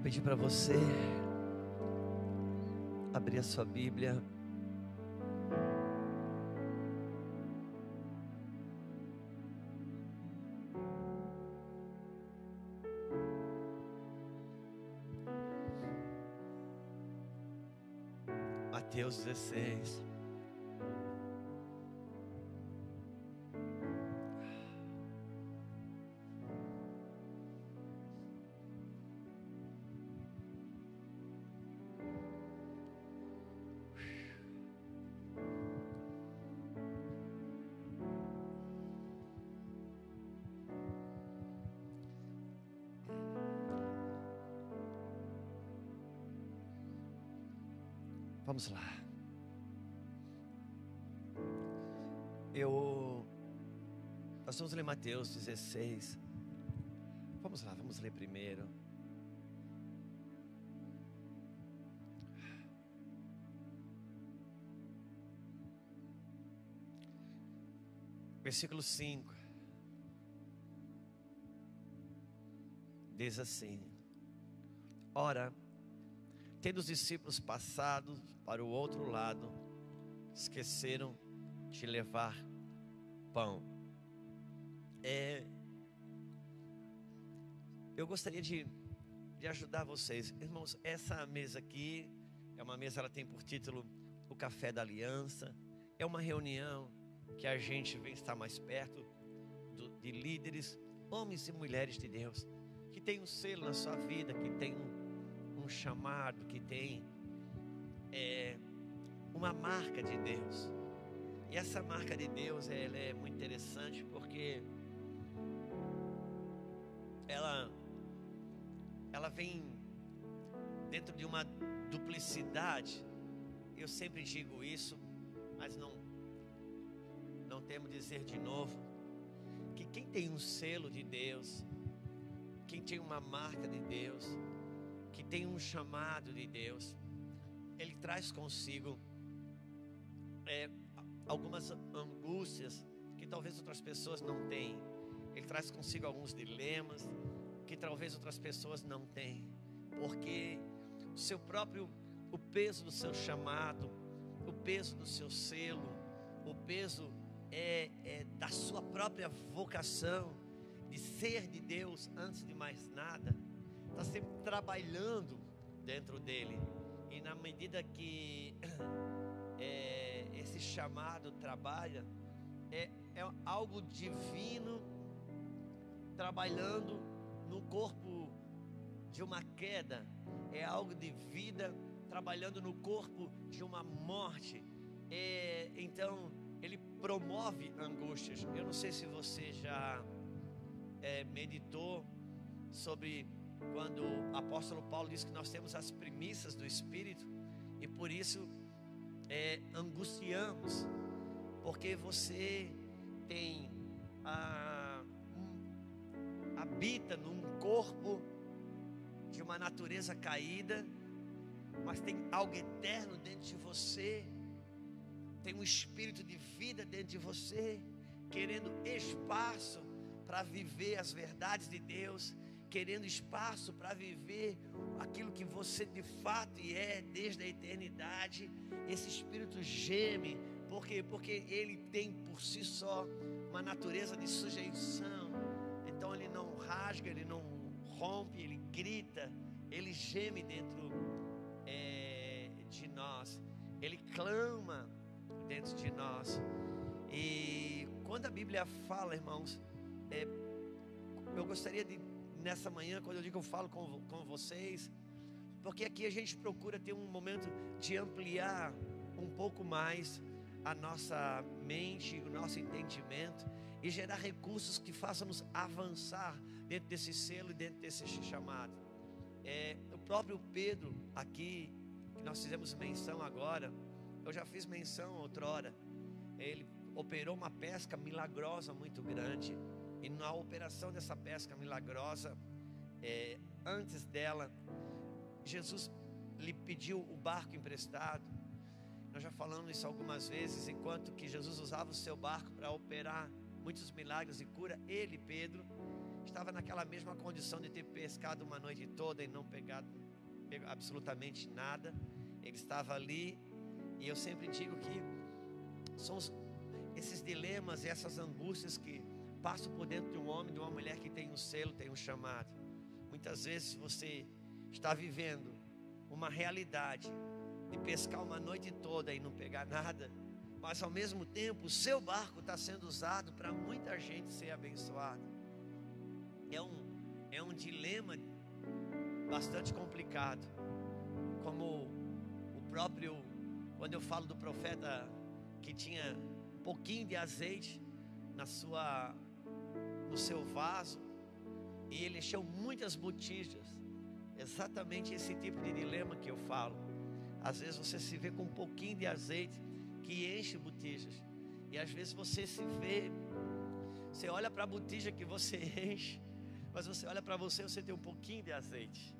pedir para você abrir a sua Bíblia. Mateus 16. Vamos lá. Nós vamos ler Mateus 16. Vamos lá, vamos ler primeiro. Versículo 5. Diz assim: Ora, tendo os discípulos passado para o outro lado, esqueceram de levar pão. Eu gostaria de ajudar vocês, irmãos. Essa mesa aqui é uma mesa, ela tem por título o Café da Aliança. É uma reunião que a gente vem estar mais perto de líderes, homens e mulheres de Deus, que tem um selo na sua vida, que tem um chamado, que tem uma marca de Deus. E essa marca de Deus, ela é muito interessante, porque ela vem dentro de uma duplicidade. Eu sempre digo isso, mas não temo dizer de novo, que quem tem um selo de Deus, quem tem uma marca de Deus, que tem um chamado de Deus, ele traz consigo algumas angústias que talvez outras pessoas não tenham. Ele traz consigo alguns dilemas que talvez outras pessoas não tenham, porque o peso do seu chamado, o peso do seu selo, o peso da sua própria vocação de ser de Deus antes de mais nada, está sempre trabalhando dentro dele. E na medida que esse chamado trabalha, é algo divino trabalhando no corpo de uma queda, é algo de vida trabalhando no corpo de uma morte. Então ele promove angústias. Eu não sei se você já meditou sobre quando o apóstolo Paulo diz que nós temos as primícias do Espírito, e por isso angustiamos, porque você habita num corpo de uma natureza caída, mas tem algo eterno dentro de você, tem um espírito de vida dentro de você, querendo espaço para viver as verdades de Deus, querendo espaço para viver aquilo que você de fato é desde a eternidade. Esse espírito geme, porque ele tem por si só uma natureza de sujeição. Então ele não rasga, ele não rompe, ele grita, ele geme dentro de nós, ele clama dentro de nós. E quando a Bíblia fala, irmãos, eu gostaria de, nessa manhã, quando eu digo eu falo com vocês, porque aqui a gente procura ter um momento de ampliar um pouco mais a nossa mente, o nosso entendimento, e gerar recursos que façam-nos avançar dentro desse selo e dentro desse chamado. O próprio Pedro aqui, que nós fizemos menção agora, eu já fiz menção outrora, ele operou uma pesca milagrosa muito grande, e na operação dessa pesca milagrosa, antes dela, Jesus lhe pediu o barco emprestado. Nós já falamos isso algumas vezes. Enquanto que Jesus usava o seu barco para operar muitos milagres e cura, ele, Pedro, estava naquela mesma condição de ter pescado uma noite toda e não pegado absolutamente nada. Ele estava ali, e eu sempre digo que são esses dilemas e essas angústias que passam por dentro de um homem, de uma mulher que tem um selo, tem um chamado. Muitas vezes você está vivendo uma realidade de pescar uma noite toda e não pegar nada, mas ao mesmo tempo o seu barco está sendo usado para muita gente ser abençoada. É um dilema bastante complicado. Como o próprio, quando eu falo do profeta que tinha um pouquinho de azeite no seu vaso, e ele encheu muitas botijas. Exatamente esse tipo de dilema que eu falo. Às vezes você se vê com um pouquinho de azeite que enche botijas, e às vezes você se vê, você olha para a botija que você enche, mas você olha para você, você tem um pouquinho de azeite,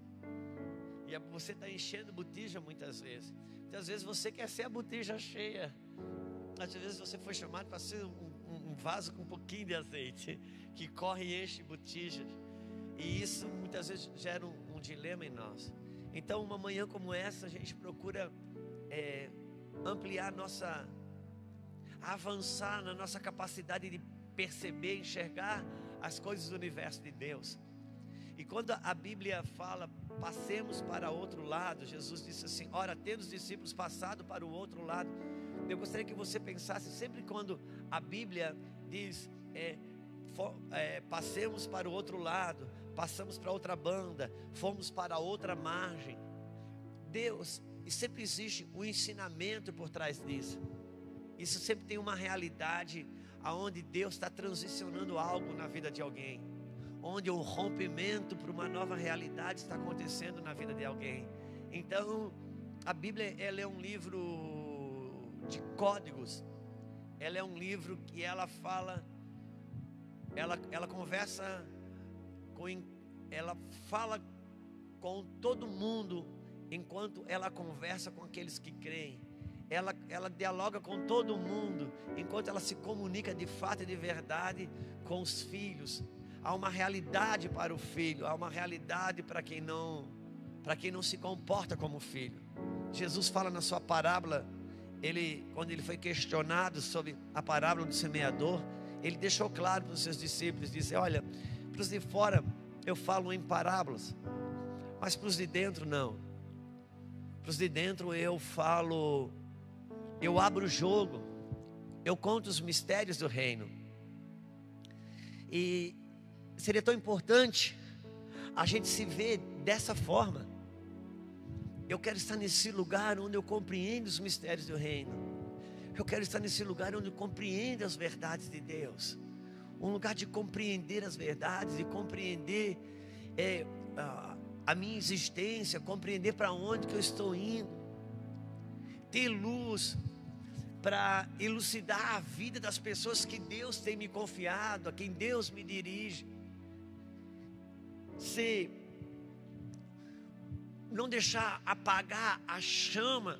e você está enchendo botija muitas vezes. Muitas vezes você quer ser a botija cheia, às vezes você foi chamado para ser um vaso com um pouquinho de azeite, que corre e enche botijas, e isso muitas vezes gera um dilema em nós. Então uma manhã como essa, a gente procura ampliar avançar na nossa capacidade de perceber, enxergar as coisas do universo de Deus. E quando a Bíblia fala, passemos para outro lado, Jesus disse assim: ora, tendo os discípulos passado para o outro lado. Eu gostaria que você pensasse, sempre quando a Bíblia diz, passemos para o outro lado, passamos para outra banda, fomos para outra margem. Deus, e sempre existe um ensinamento por trás disso. Isso sempre tem uma realidade aonde Deus está transicionando algo na vida de alguém, onde um rompimento para uma nova realidade está acontecendo na vida de alguém. Então a Bíblia, ela é um livro de códigos. Ela é um livro que ela fala, ela conversa ela fala com todo mundo, enquanto ela conversa com aqueles que creem. Ela dialoga com todo mundo, enquanto ela se comunica de fato e de verdade com os filhos. Há uma realidade para o filho, há uma realidade para quem não se comporta como filho. Jesus fala na sua parábola, quando ele foi questionado sobre a parábola do semeador, ele deixou claro para os seus discípulos, disse: olha, para os de fora eu falo em parábolas, mas para os de dentro não. Para os de dentro eu abro o jogo, eu conto os mistérios do reino. E seria tão importante a gente se ver dessa forma. Eu quero estar nesse lugar onde eu compreendo os mistérios do reino. Eu quero estar nesse lugar onde eu compreendo as verdades de Deus. Um lugar de compreender as verdades, de compreender a minha existência, compreender para onde que eu estou indo. Ter luz para elucidar a vida das pessoas que Deus tem me confiado, a quem Deus me dirige. Não deixar apagar a chama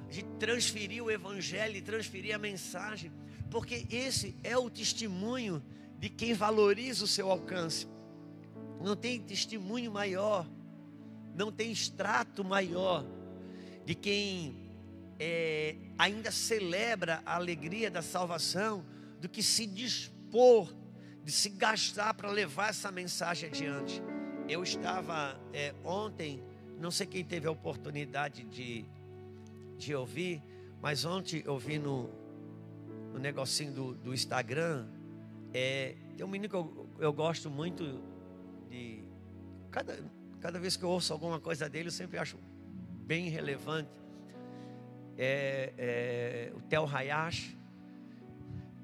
de transferir o evangelho e transferir a mensagem, porque esse é o testemunho de quem valoriza o seu alcance. Não tem testemunho maior, não tem extrato maior de quem ainda celebra a alegria da salvação, do que se dispor, de se gastar para levar essa mensagem adiante. Eu estava ontem, não sei quem teve a oportunidade de ouvir, mas ontem eu vi no negocinho do Instagram, tem um menino que eu gosto muito de... Cada vez que eu ouço alguma coisa dele, eu sempre acho bem relevante. O Theo Hayashi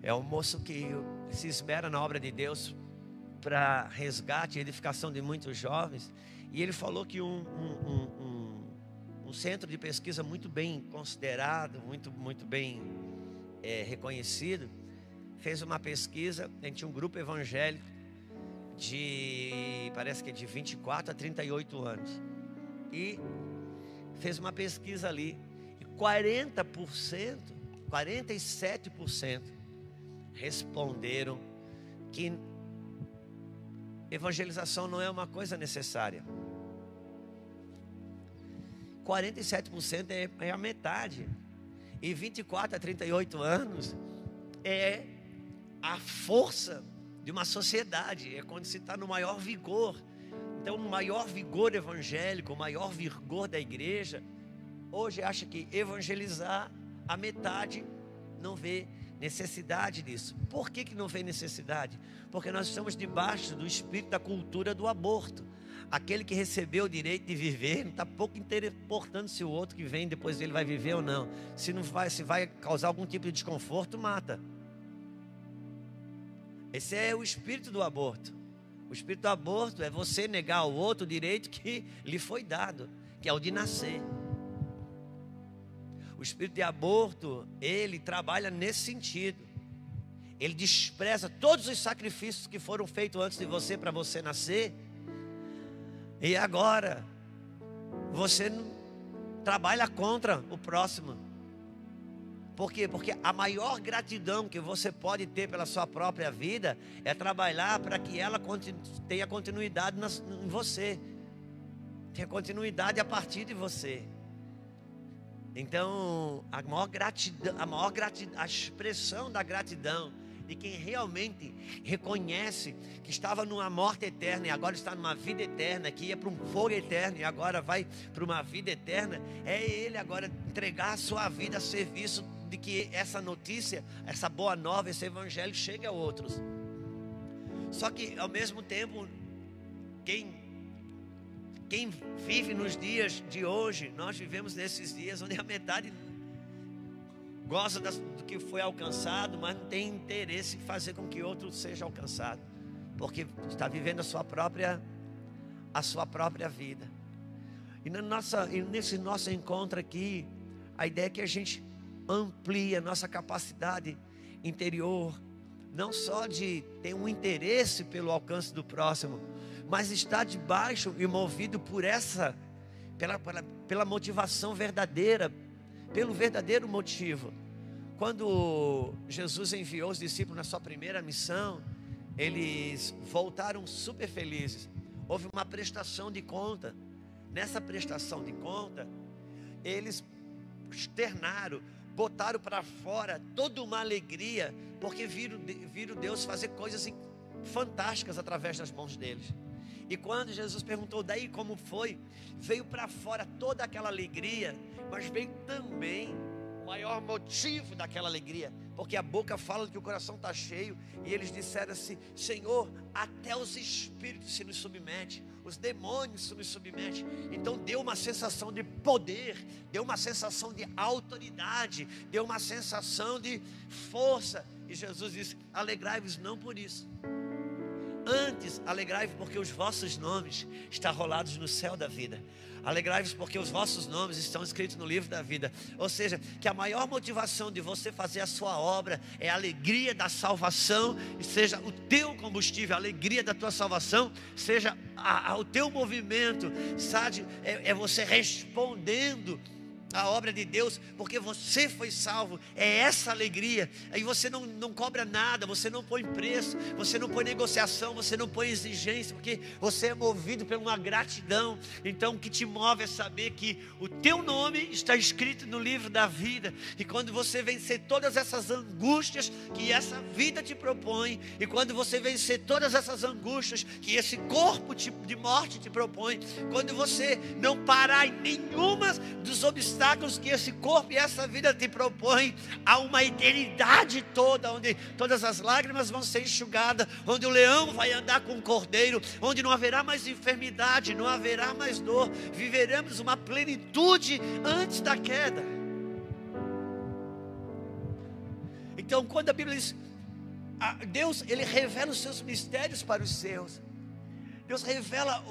é um moço que se esmera na obra de Deus para resgate e edificação de muitos jovens. E ele falou que um centro de pesquisa muito bem considerado, muito bem reconhecido, fez uma pesquisa. A gente tinha um grupo evangélico parece que é de 24 a 38 anos, e fez uma pesquisa ali, e 47% responderam que evangelização não é uma coisa necessária. 47% é a metade. E 24 a 38 anos é a força de uma sociedade. É quando se está no maior vigor. Então, o maior vigor evangélico, o maior vigor da igreja, hoje acha que evangelizar a metade não vê necessidade disso. Por que não vê necessidade? Porque nós estamos debaixo do espírito da cultura do aborto. Aquele que recebeu o direito de viver não está pouco importando se o outro que vem depois dele vai viver ou não. Se vai causar algum tipo de desconforto, mata. Esse é o espírito do aborto. O espírito do aborto é você negar ao outro o direito que lhe foi dado, que é o de nascer. O espírito de aborto, ele trabalha nesse sentido. Ele despreza todos os sacrifícios que foram feitos antes de você, para você nascer. E agora, você trabalha contra o próximo. Por quê? Porque a maior gratidão que você pode ter pela sua própria vida é trabalhar para que ela tenha continuidade em você. Tenha continuidade a partir de você. Então, a maior gratidão, a expressão da gratidão de quem realmente reconhece que estava numa morte eterna e agora está numa vida eterna, que ia para um fogo eterno e agora vai para uma vida eterna, é ele agora entregar a sua vida a serviço de que essa notícia, essa boa nova, esse evangelho chegue a outros. Só que ao mesmo tempo, quem vive nos dias de hoje, nós vivemos nesses dias onde a metade gosta do que foi alcançado, mas não tem interesse em fazer com que outro seja alcançado, porque está vivendo a sua própria vida. E nesse nosso encontro aqui, a ideia é que a gente amplie a nossa capacidade interior, não só de ter um interesse pelo alcance do próximo, mas estar debaixo e movido pela motivação verdadeira, pelo verdadeiro motivo. Quando Jesus enviou os discípulos na sua primeira missão, eles voltaram super felizes. Houve uma prestação de conta. Nessa prestação de conta, eles externaram, botaram para fora toda uma alegria, porque viram Deus fazer coisas fantásticas através das mãos deles. E quando Jesus perguntou daí como foi, veio para fora toda aquela alegria, mas veio também o maior motivo daquela alegria, porque a boca fala que o coração está cheio. E eles disseram assim: Senhor, até os espíritos se nos submetem, os demônios se nos submetem. Então deu uma sensação de poder, deu uma sensação de autoridade, deu uma sensação de força. E Jesus disse: alegrai-vos não por isso, antes alegrai-vos porque os vossos nomes estão rolados no céu da vida. Alegrai-vos porque os vossos nomes estão escritos no livro da vida. Ou seja, que a maior motivação de você fazer a sua obra é a alegria da salvação, e seja o teu combustível, a alegria da tua salvação, seja o teu movimento, sabe? É você respondendo a obra de Deus, porque você foi salvo. É essa alegria. Aí você não cobra nada, você não põe preço, você não põe negociação, você não põe exigência, porque você é movido por uma gratidão. Então o que te move é saber que o teu nome está escrito no livro da vida. E quando você vencer todas essas angústias que essa vida te propõe, e quando você vencer todas essas angústias que esse corpo de morte te propõe, quando você não parar em nenhuma dos obstáculos que esse corpo e essa vida te propõem, há uma eternidade toda, onde todas as lágrimas vão ser enxugadas, onde o leão vai andar com o cordeiro, onde não haverá mais enfermidade, não haverá mais dor, viveremos uma plenitude antes da queda. Então, quando a Bíblia diz, Deus, Ele revela os seus mistérios para os seus. Deus revela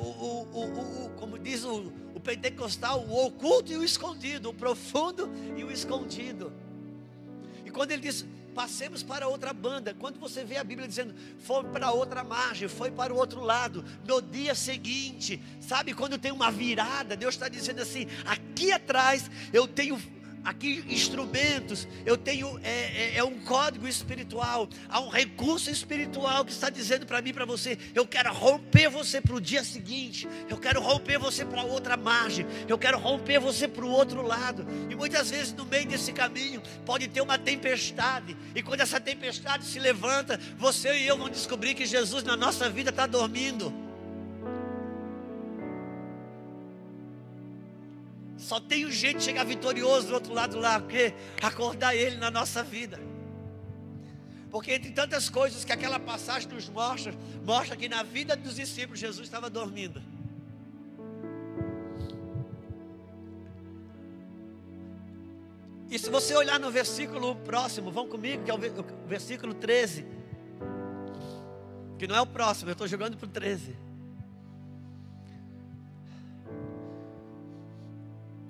como diz o pentecostal, o oculto e o escondido, o profundo e o escondido. E quando ele diz, passemos para outra banda, quando você vê a Bíblia dizendo, foi para outra margem, foi para o outro lado, no dia seguinte, sabe, quando tem uma virada, Deus está dizendo assim, aqui atrás eu tenho aqui instrumentos, eu tenho um código espiritual, há um recurso espiritual que está dizendo para mim e para você: eu quero romper você para o dia seguinte, eu quero romper você para outra margem, eu quero romper você para o outro lado. E muitas vezes no meio desse caminho pode ter uma tempestade, e quando essa tempestade se levanta, você e eu vamos descobrir que Jesus na nossa vida está dormindo. Só tem um jeito de chegar vitorioso do outro lado lá, porque acordar Ele na nossa vida. Porque entre tantas coisas que aquela passagem nos mostra que na vida dos discípulos Jesus estava dormindo. E se você olhar no versículo próximo, vão comigo, que é o versículo 13. Que não é o próximo, eu estou jogando para o 13.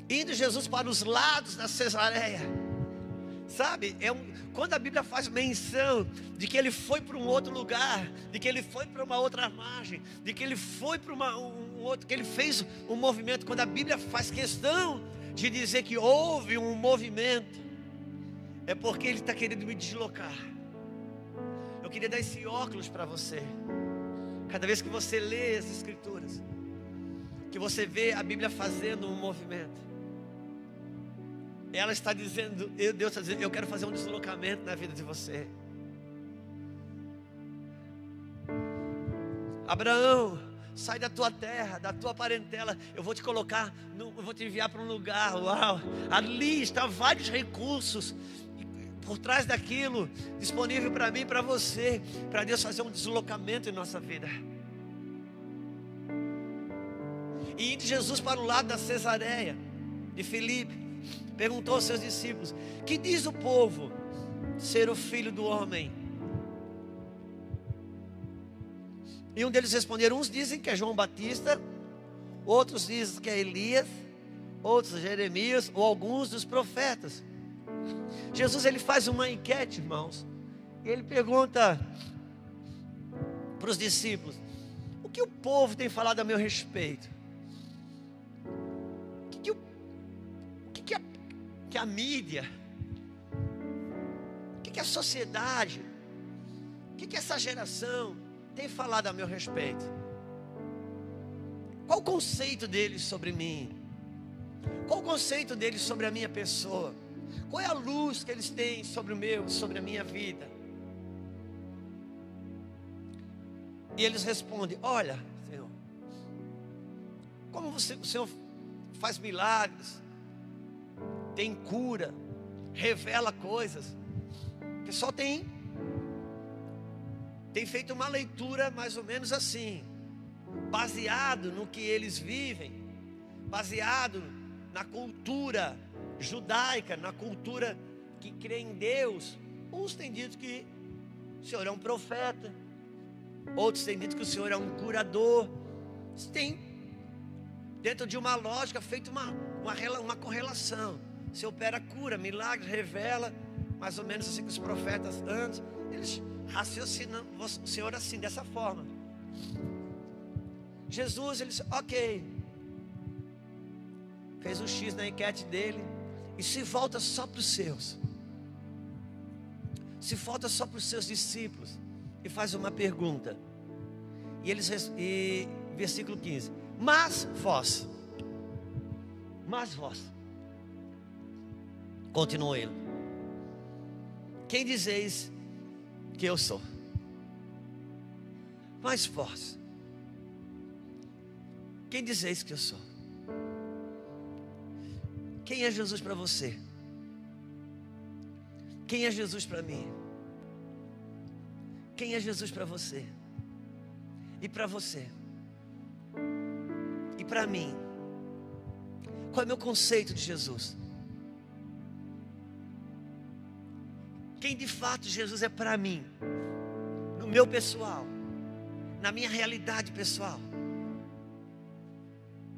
Indo Jesus para os lados da Cesareia. Sabe, quando a Bíblia faz menção de que ele foi para um outro lugar, de que ele foi para uma outra margem, de que ele foi para um outro, que ele fez um movimento, quando a Bíblia faz questão de dizer que houve um movimento, é porque ele está querendo me deslocar. Eu queria dar esse óculos para você. Cada vez que você lê as Escrituras, que você vê a Bíblia fazendo um movimento, ela está dizendo, Deus está dizendo: eu quero fazer um deslocamento na vida de você. Abraão, sai da tua terra, da tua parentela, eu vou te colocar, eu vou te enviar para um lugar. Uau, ali estão vários recursos por trás daquilo, disponível para mim e para você, para Deus fazer um deslocamento em nossa vida. E indo Jesus para o lado da Cesareia de Filipe, perguntou aos seus discípulos: que diz o povo ser o Filho do Homem? E um deles responderam: uns dizem que é João Batista, outros dizem que é Elias, outros Jeremias, ou alguns dos profetas. Jesus, ele faz uma enquete, irmãos, e ele pergunta para os discípulos: o que o povo tem falado a meu respeito? O que a mídia, o que a sociedade, o que essa geração tem falado a meu respeito? Qual o conceito deles sobre mim? Qual o conceito deles sobre a minha pessoa? Qual é a luz que eles têm sobre a minha vida? E eles respondem: olha, Senhor, como o Senhor faz milagres, tem cura, revela coisas. O pessoal tem feito uma leitura mais ou menos assim, baseado no que eles vivem, baseado na cultura judaica, na cultura que crê em Deus. Uns têm dito que o Senhor é um profeta, outros têm dito que o Senhor é um curador. Tem, dentro de uma lógica, feito uma correlação. Você opera cura, milagre, revela, mais ou menos assim que os profetas antes, eles raciocinam o Senhor assim, dessa forma. Jesus, ele disse: ok, fez um X na enquete dele, e se volta só para os seus, se volta só para os seus discípulos, e faz uma pergunta. E versículo 15: mas vós, continuou ele, quem dizeis que eu sou? Mas vós, quem dizeis que eu sou? Quem é Jesus para você? Quem é Jesus para mim? Quem é Jesus para você? E para você? E para mim? Qual é o meu conceito de Jesus? Quem de fato Jesus é para mim? No meu pessoal, na minha realidade pessoal.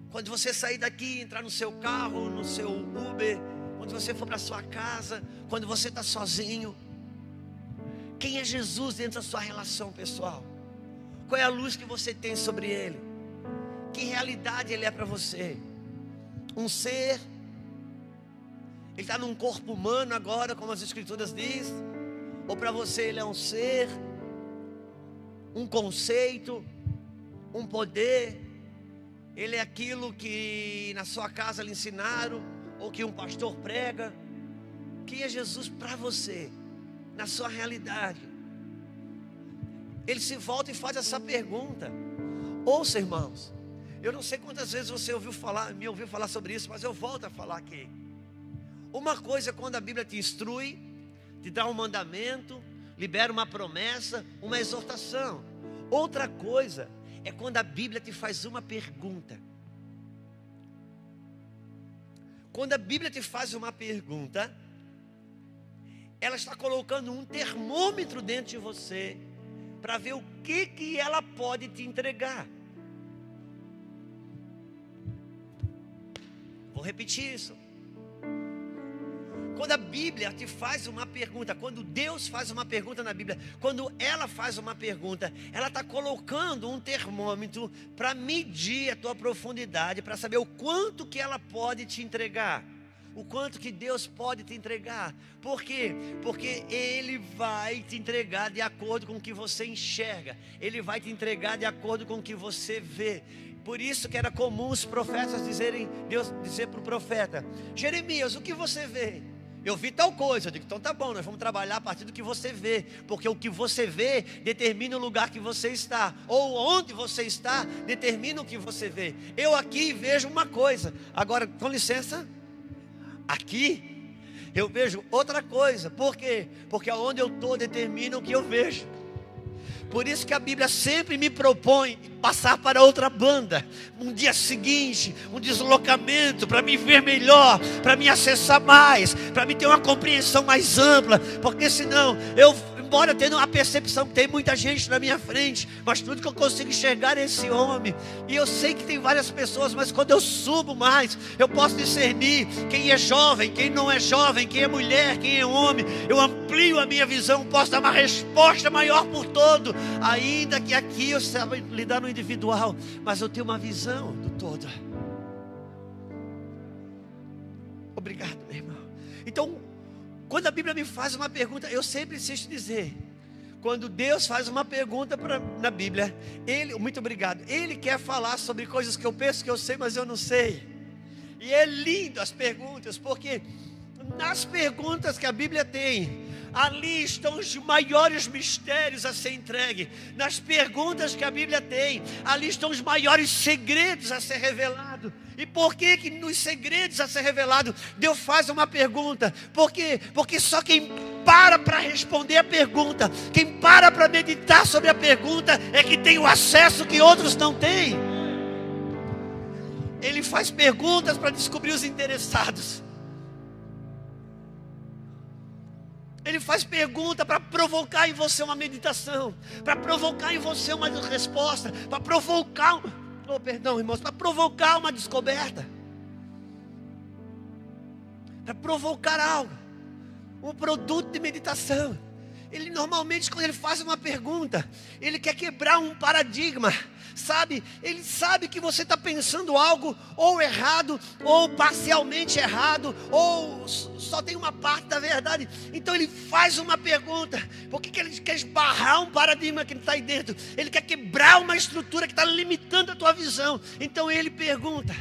Quando você sair daqui, entrar no seu carro, no seu Uber, quando você for para sua casa, quando você está sozinho, quem é Jesus dentro da sua relação pessoal? Qual é a luz que você tem sobre Ele? Que realidade Ele é para você? Um ser Ele está num corpo humano agora, como as Escrituras dizem? Ou para você ele é um ser, um conceito, um poder? Ele é aquilo que na sua casa lhe ensinaram, ou que um pastor prega? Quem é Jesus para você, na sua realidade? Ele se volta e faz essa pergunta. Ouça, irmãos, eu não sei quantas vezes você me ouviu falar sobre isso, mas eu volto a falar aqui. Uma coisa é quando a Bíblia te instrui, te dá um mandamento, libera uma promessa, uma exortação. Outra coisa é quando a Bíblia te faz uma pergunta. Quando a Bíblia te faz uma pergunta, ela está colocando um termômetro dentro de você, para ver o que ela pode te entregar. Vou repetir isso. Quando a Bíblia te faz uma pergunta, quando Deus faz uma pergunta na Bíblia, quando ela faz uma pergunta, ela está colocando um termômetro para medir a tua profundidade, para saber o quanto que ela pode te entregar, o quanto que Deus pode te entregar. Por quê? Porque Ele vai te entregar de acordo com o que você enxerga, Ele vai te entregar de acordo com o que você vê. Por isso que era comum os profetas Deus dizer para o profeta: Jeremias, o que você vê? Eu vi tal coisa. Eu digo, então tá bom, nós vamos trabalhar a partir do que você vê, porque o que você vê determina o lugar que você está, ou onde você está determina o que você vê. Eu aqui vejo uma coisa, agora com licença, aqui eu vejo outra coisa. Por quê? Porque aonde eu estou determina o que eu vejo. Por isso que a Bíblia sempre me propõe passar para outra banda, um dia seguinte, um deslocamento, para me ver melhor, para me acessar mais, para me ter uma compreensão mais ampla. Porque senão, embora tendo a percepção que tem muita gente na minha frente, mas tudo que eu consigo enxergar é esse homem. E eu sei que tem várias pessoas, mas quando eu subo mais, eu posso discernir quem é jovem, quem não é jovem, quem é mulher, quem é homem. Eu amplio a minha visão, posso dar uma resposta maior por todo. Ainda que aqui eu saiba lidar no individual, mas eu tenho uma visão do todo. Obrigado, meu irmão. Então, quando a Bíblia me faz uma pergunta, eu sempre insisto em dizer: quando Deus faz uma pergunta na Bíblia, muito obrigado, Ele quer falar sobre coisas que eu penso que eu sei, mas eu não sei. E é lindo as perguntas, porque nas perguntas que a Bíblia tem, ali estão os maiores mistérios a ser entregue. Nas perguntas que a Bíblia tem, ali estão os maiores segredos a ser revelado. E por que nos segredos a ser revelado, Deus faz uma pergunta? Por quê? Porque só quem para responder a pergunta, quem para meditar sobre a pergunta, é que tem o acesso que outros não têm. Ele faz perguntas para descobrir os interessados. Ele faz pergunta para provocar em você uma meditação, para provocar em você uma resposta, para provocar, irmãos, para provocar uma descoberta, para provocar algo, um produto de meditação. Ele normalmente, quando ele faz uma pergunta, ele quer quebrar um paradigma, sabe? Ele sabe que você está pensando algo ou errado, ou parcialmente errado, ou só tem uma parte da verdade. Então ele faz uma pergunta. Por que ele quer esbarrar um paradigma que está aí dentro? Ele quer quebrar uma estrutura que está limitando a tua visão. Então ele pergunta.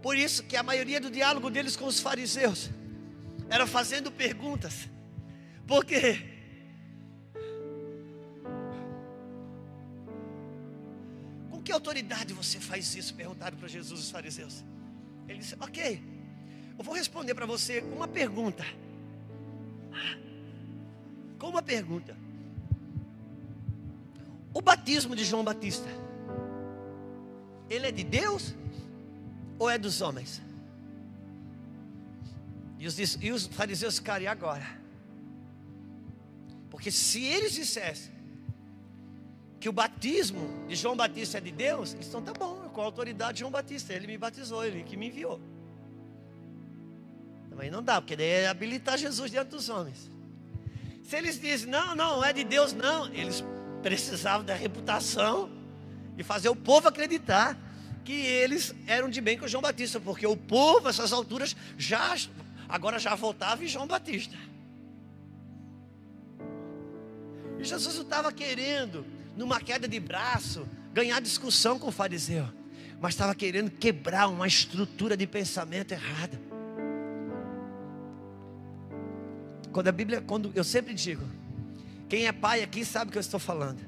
Por isso que a maioria do diálogo deles com os fariseus era fazendo perguntas. Por quê? Com que autoridade você faz isso? Perguntaram para Jesus os fariseus. Ele disse: ok, eu vou responder para você com uma pergunta. Com uma pergunta. O batismo de João Batista, ele é de Deus ou é dos homens? E os fariseus ficaram: e agora? Porque se eles dissessem que o batismo de João Batista é de Deus, então tá bom, com a autoridade de João Batista, ele me batizou, ele que me enviou. Também não dá, porque daí é habilitar Jesus diante dos homens. Se eles dizem: não é de Deus não, eles precisavam da reputação de fazer o povo acreditar que eles eram de bem com João Batista, porque o povo, essas alturas, agora já votava em João Batista. E Jesus não estava querendo, numa queda de braço, ganhar discussão com o fariseu, mas estava querendo quebrar uma estrutura de pensamento errada. Quando eu sempre digo, quem é pai aqui sabe o que eu estou falando.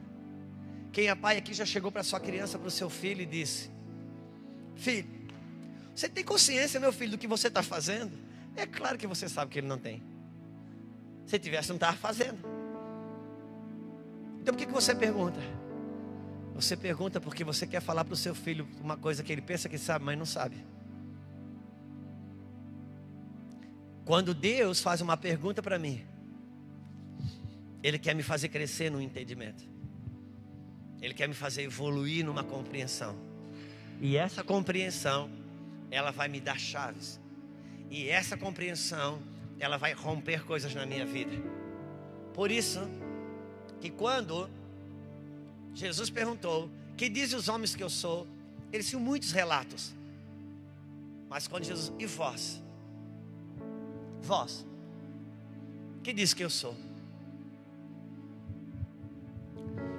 Quem é pai aqui já chegou para sua criança, para o seu filho e disse: filho, você tem consciência, meu filho, do que você está fazendo? É claro que você sabe que ele não tem. Se tivesse, não estava fazendo. Então por que você pergunta? Você pergunta porque você quer falar para o seu filho uma coisa que ele pensa que sabe, mas não sabe. Quando Deus faz uma pergunta para mim, Ele quer me fazer crescer no entendimento. Ele quer me fazer evoluir numa compreensão. E essa compreensão, ela vai me dar chaves. E essa compreensão, ela vai romper coisas na minha vida. Por isso, que quando Jesus perguntou: que dizem os homens que eu sou? Eles tinham muitos relatos. Mas quando Jesus: e vós? Vós, que diz que eu sou?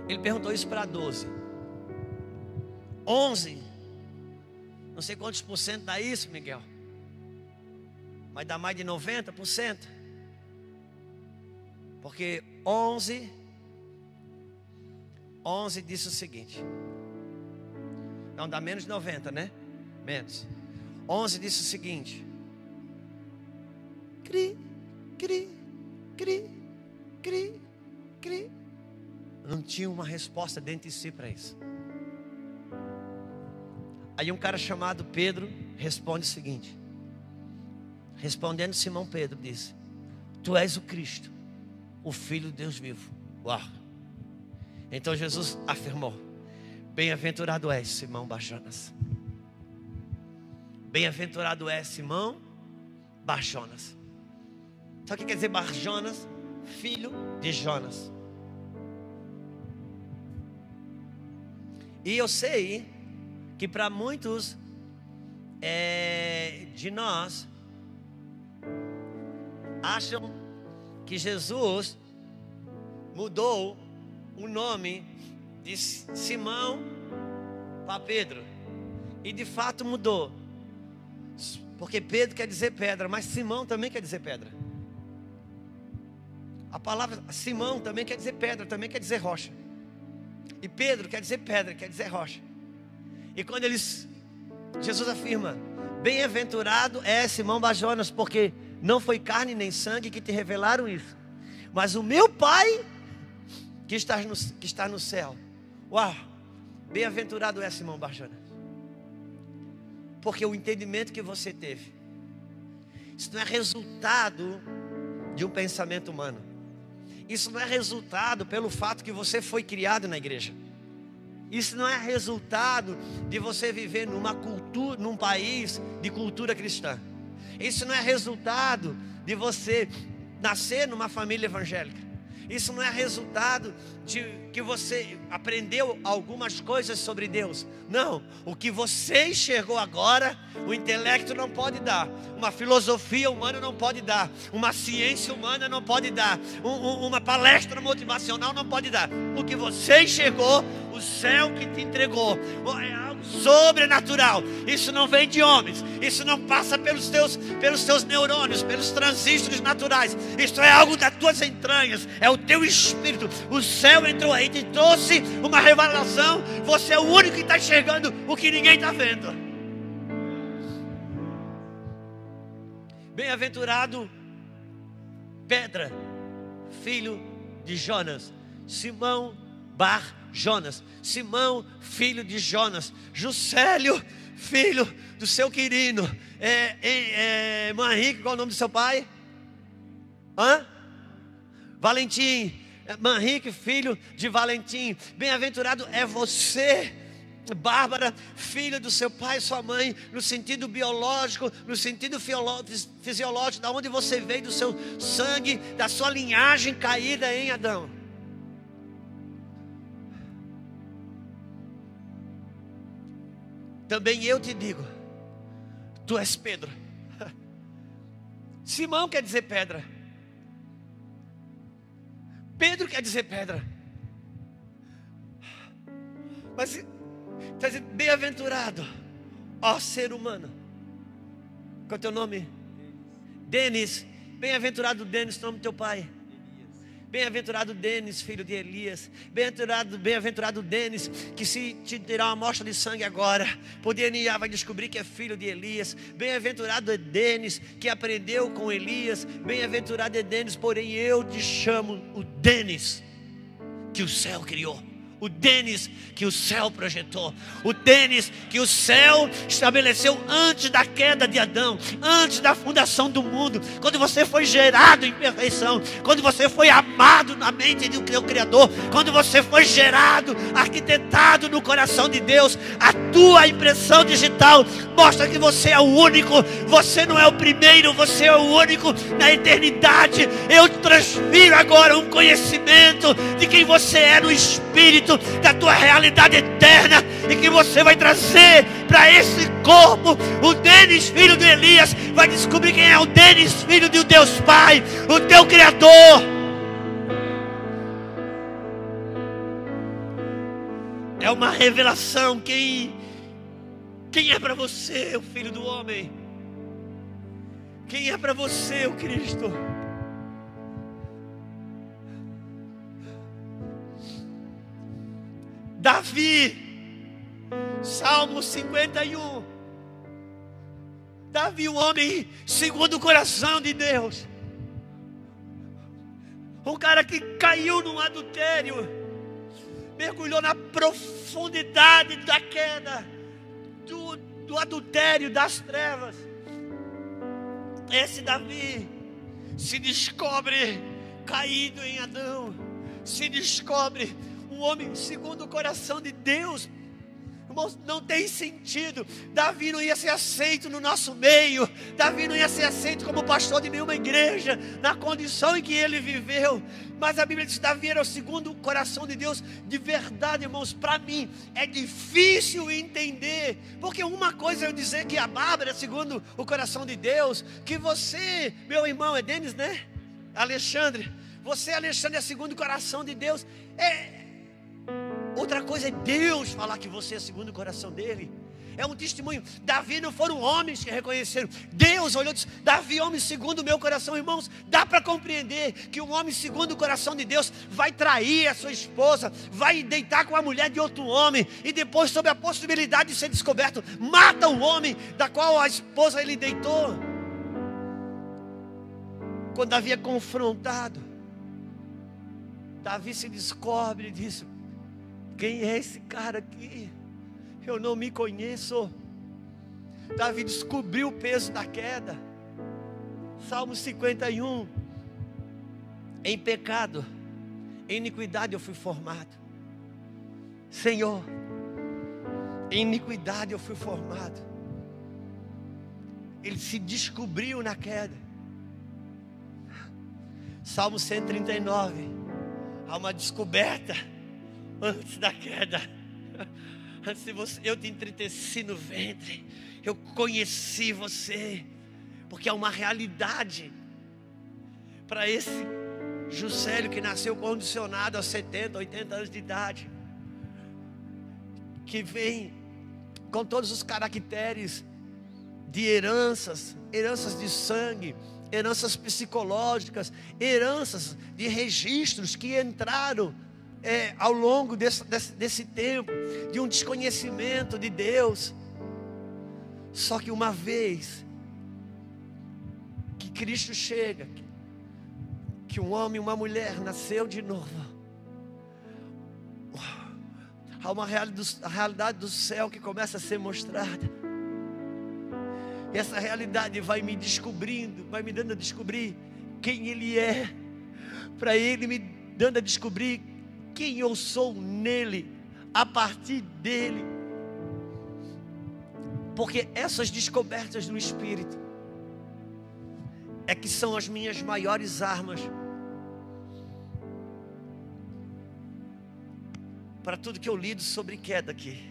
Ele perguntou isso para 12. 11, não sei quantos por cento dá isso, Miguel, mas dá mais de 90%. Porque 11 disse o seguinte: não, dá menos de 90, né? Menos. 11 disse o seguinte: cri, cri, cri, cri, cri. Não tinha uma resposta dentro de si para isso. Aí um cara chamado Pedro responde o seguinte: respondendo Simão Pedro, disse: tu és o Cristo, o Filho de Deus vivo. Uau! Então Jesus afirmou: bem-aventurado és, Simão Bar-Jonas. Bem-aventurado és, Simão Bar-Jonas. Sabe o que quer dizer Bar-Jonas? Filho de Jonas. E eu sei que para muitos de nós acham que Jesus mudou o nome de Simão para Pedro. E de fato mudou, porque Pedro quer dizer pedra, mas Simão também quer dizer pedra. A palavra Simão também quer dizer pedra, também quer dizer rocha. E Pedro quer dizer pedra, quer dizer rocha. E quando Jesus afirma: bem-aventurado é Simão Bar-Jonas, porque não foi carne nem sangue que te revelaram isso, mas o meu Pai que está no céu. Uau! Bem-aventurado é Simão Bar-Jonas, porque o entendimento que você teve, isso não é resultado de um pensamento humano. Isso não é resultado pelo fato que você foi criado na igreja. Isso não é resultado de você viver numa cultura, num país de cultura cristã. Isso não é resultado de você nascer numa família evangélica. Isso não é resultado de que você aprendeu algumas coisas sobre Deus. Não, o que você enxergou agora, o intelecto não pode dar, uma filosofia humana não pode dar, uma ciência humana não pode dar, uma palestra motivacional não pode dar. O que você enxergou, o céu que te entregou, é algo sobrenatural. Isso não vem de homens, isso não passa pelos teus neurônios, pelos transistores naturais. Isso é algo das tuas entranhas, é o teu espírito. O céu entrou aí, te trouxe uma revelação. Você é o único que está enxergando o que ninguém está vendo. Bem-aventurado Pedra, filho de Jonas. Simão Bar-Jonas. Simão, filho de Jonas. Juscelio, filho do seu Quirino. Manrique, qual é o nome do seu pai? Valentim. Manrique, filho de Valentim. Bem-aventurado é você, Bárbara, filha do seu pai e sua mãe, no sentido biológico, no sentido fisiológico, da onde você veio, do seu sangue, da sua linhagem caída em Adão. também eu te digo, tu és Pedro. Simão quer dizer pedra. Pedro quer dizer pedra. Mas está dizendo, bem-aventurado, ó ser humano. Qual é o teu nome? Denis. Bem-aventurado Denis, nome do teu pai. Bem-aventurado Denis, filho de Elias. Bem-aventurado Denis, que se te tirar uma amostra de sangue agora, por DNA vai descobrir que é filho de Elias. Bem-aventurado é Denis, que aprendeu com Elias. Bem-aventurado é Denis, porém eu te chamo o Denis que o céu criou. O Denis que o céu projetou. O Denis que o céu estabeleceu antes da queda de Adão, antes da fundação do mundo. Quando você foi gerado em perfeição, quando você foi amado na mente do teu Criador, quando você foi gerado, arquitetado no coração de Deus, a tua impressão digital mostra que você é o único. Você não é o primeiro, você é o único na eternidade. Eu transfiro agora um conhecimento de quem você é no Espírito, da tua realidade eterna, e que você vai trazer para esse corpo. O Denis, filho de Elias, vai descobrir quem é o Denis, filho de Deus Pai, o teu Criador. É uma revelação. Quem é para você o Filho do Homem? Quem é para você o Cristo? Davi, Salmo 51. Davi, um homem segundo o coração de Deus, um cara que caiu num adultério, mergulhou na profundidade da queda, do adultério, das trevas. Esse Davi se descobre caído em Adão, se descobre um homem segundo o coração de Deus. Irmãos, não tem sentido. Davi não ia ser aceito no nosso meio. Davi não ia ser aceito como pastor de nenhuma igreja, na condição em que ele viveu. Mas a Bíblia diz que Davi era o segundo o coração de Deus. De verdade, irmãos, para mim é difícil entender. Porque uma coisa é eu dizer que a Bárbara é segundo o coração de Deus, que você, meu irmão, é Denis, né? Alexandre, você, Alexandre, é segundo o coração de Deus. Outra coisa é Deus falar que você é segundo o coração dele. É um testemunho. Davi não foram homens que reconheceram. Deus olhou e disse: Davi, homem segundo o meu coração. Irmãos, dá para compreender que um homem segundo o coração de Deus vai trair a sua esposa, vai deitar com a mulher de outro homem, e depois, sob a possibilidade de ser descoberto, mata o homem da qual a esposa ele deitou. Quando Davi é confrontado, Davi se descobre e diz: quem é esse cara aqui? Eu não me conheço. Davi descobriu o peso da queda. Salmo 51. Em pecado, em iniquidade eu fui formado. Senhor, em iniquidade eu fui formado. Ele se descobriu na queda. Salmo 139. Há uma descoberta antes da queda. Antes de você, eu te entreteci no ventre, eu conheci você. Porque é uma realidade para esse Juscelio que nasceu condicionado aos 70, 80 anos de idade, que vem com todos os caracteres de heranças de sangue, heranças psicológicas, heranças de registros que entraram ao longo desse tempo, de um desconhecimento de Deus. Só que uma vez que Cristo chega, que um homem e uma mulher nasceu de novo, há uma realidade do céu que começa a ser mostrada. E essa realidade vai me descobrindo, vai me dando a descobrir quem Ele é, para Ele me dando a descobrir quem eu sou nele, a partir dele. Porque essas descobertas no Espírito é que são as minhas maiores armas para tudo que eu lido sobre queda aqui,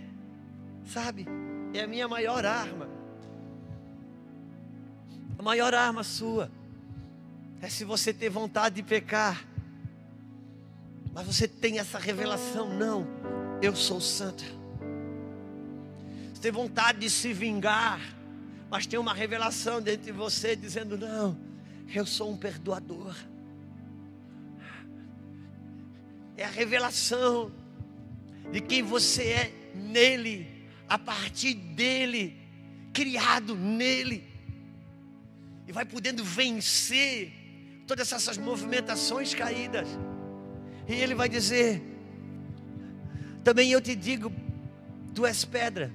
sabe? é a minha maior arma. A maior arma sua é se você ter vontade de pecar, mas você tem essa revelação: não, eu sou santo. Você tem vontade de se vingar, mas tem uma revelação dentro de você dizendo: não, eu sou um perdoador. É a revelação de quem você é nele, a partir dele, criado nele, e vai podendo vencer todas essas movimentações caídas. E ele vai dizer: também eu te digo, tu és pedra,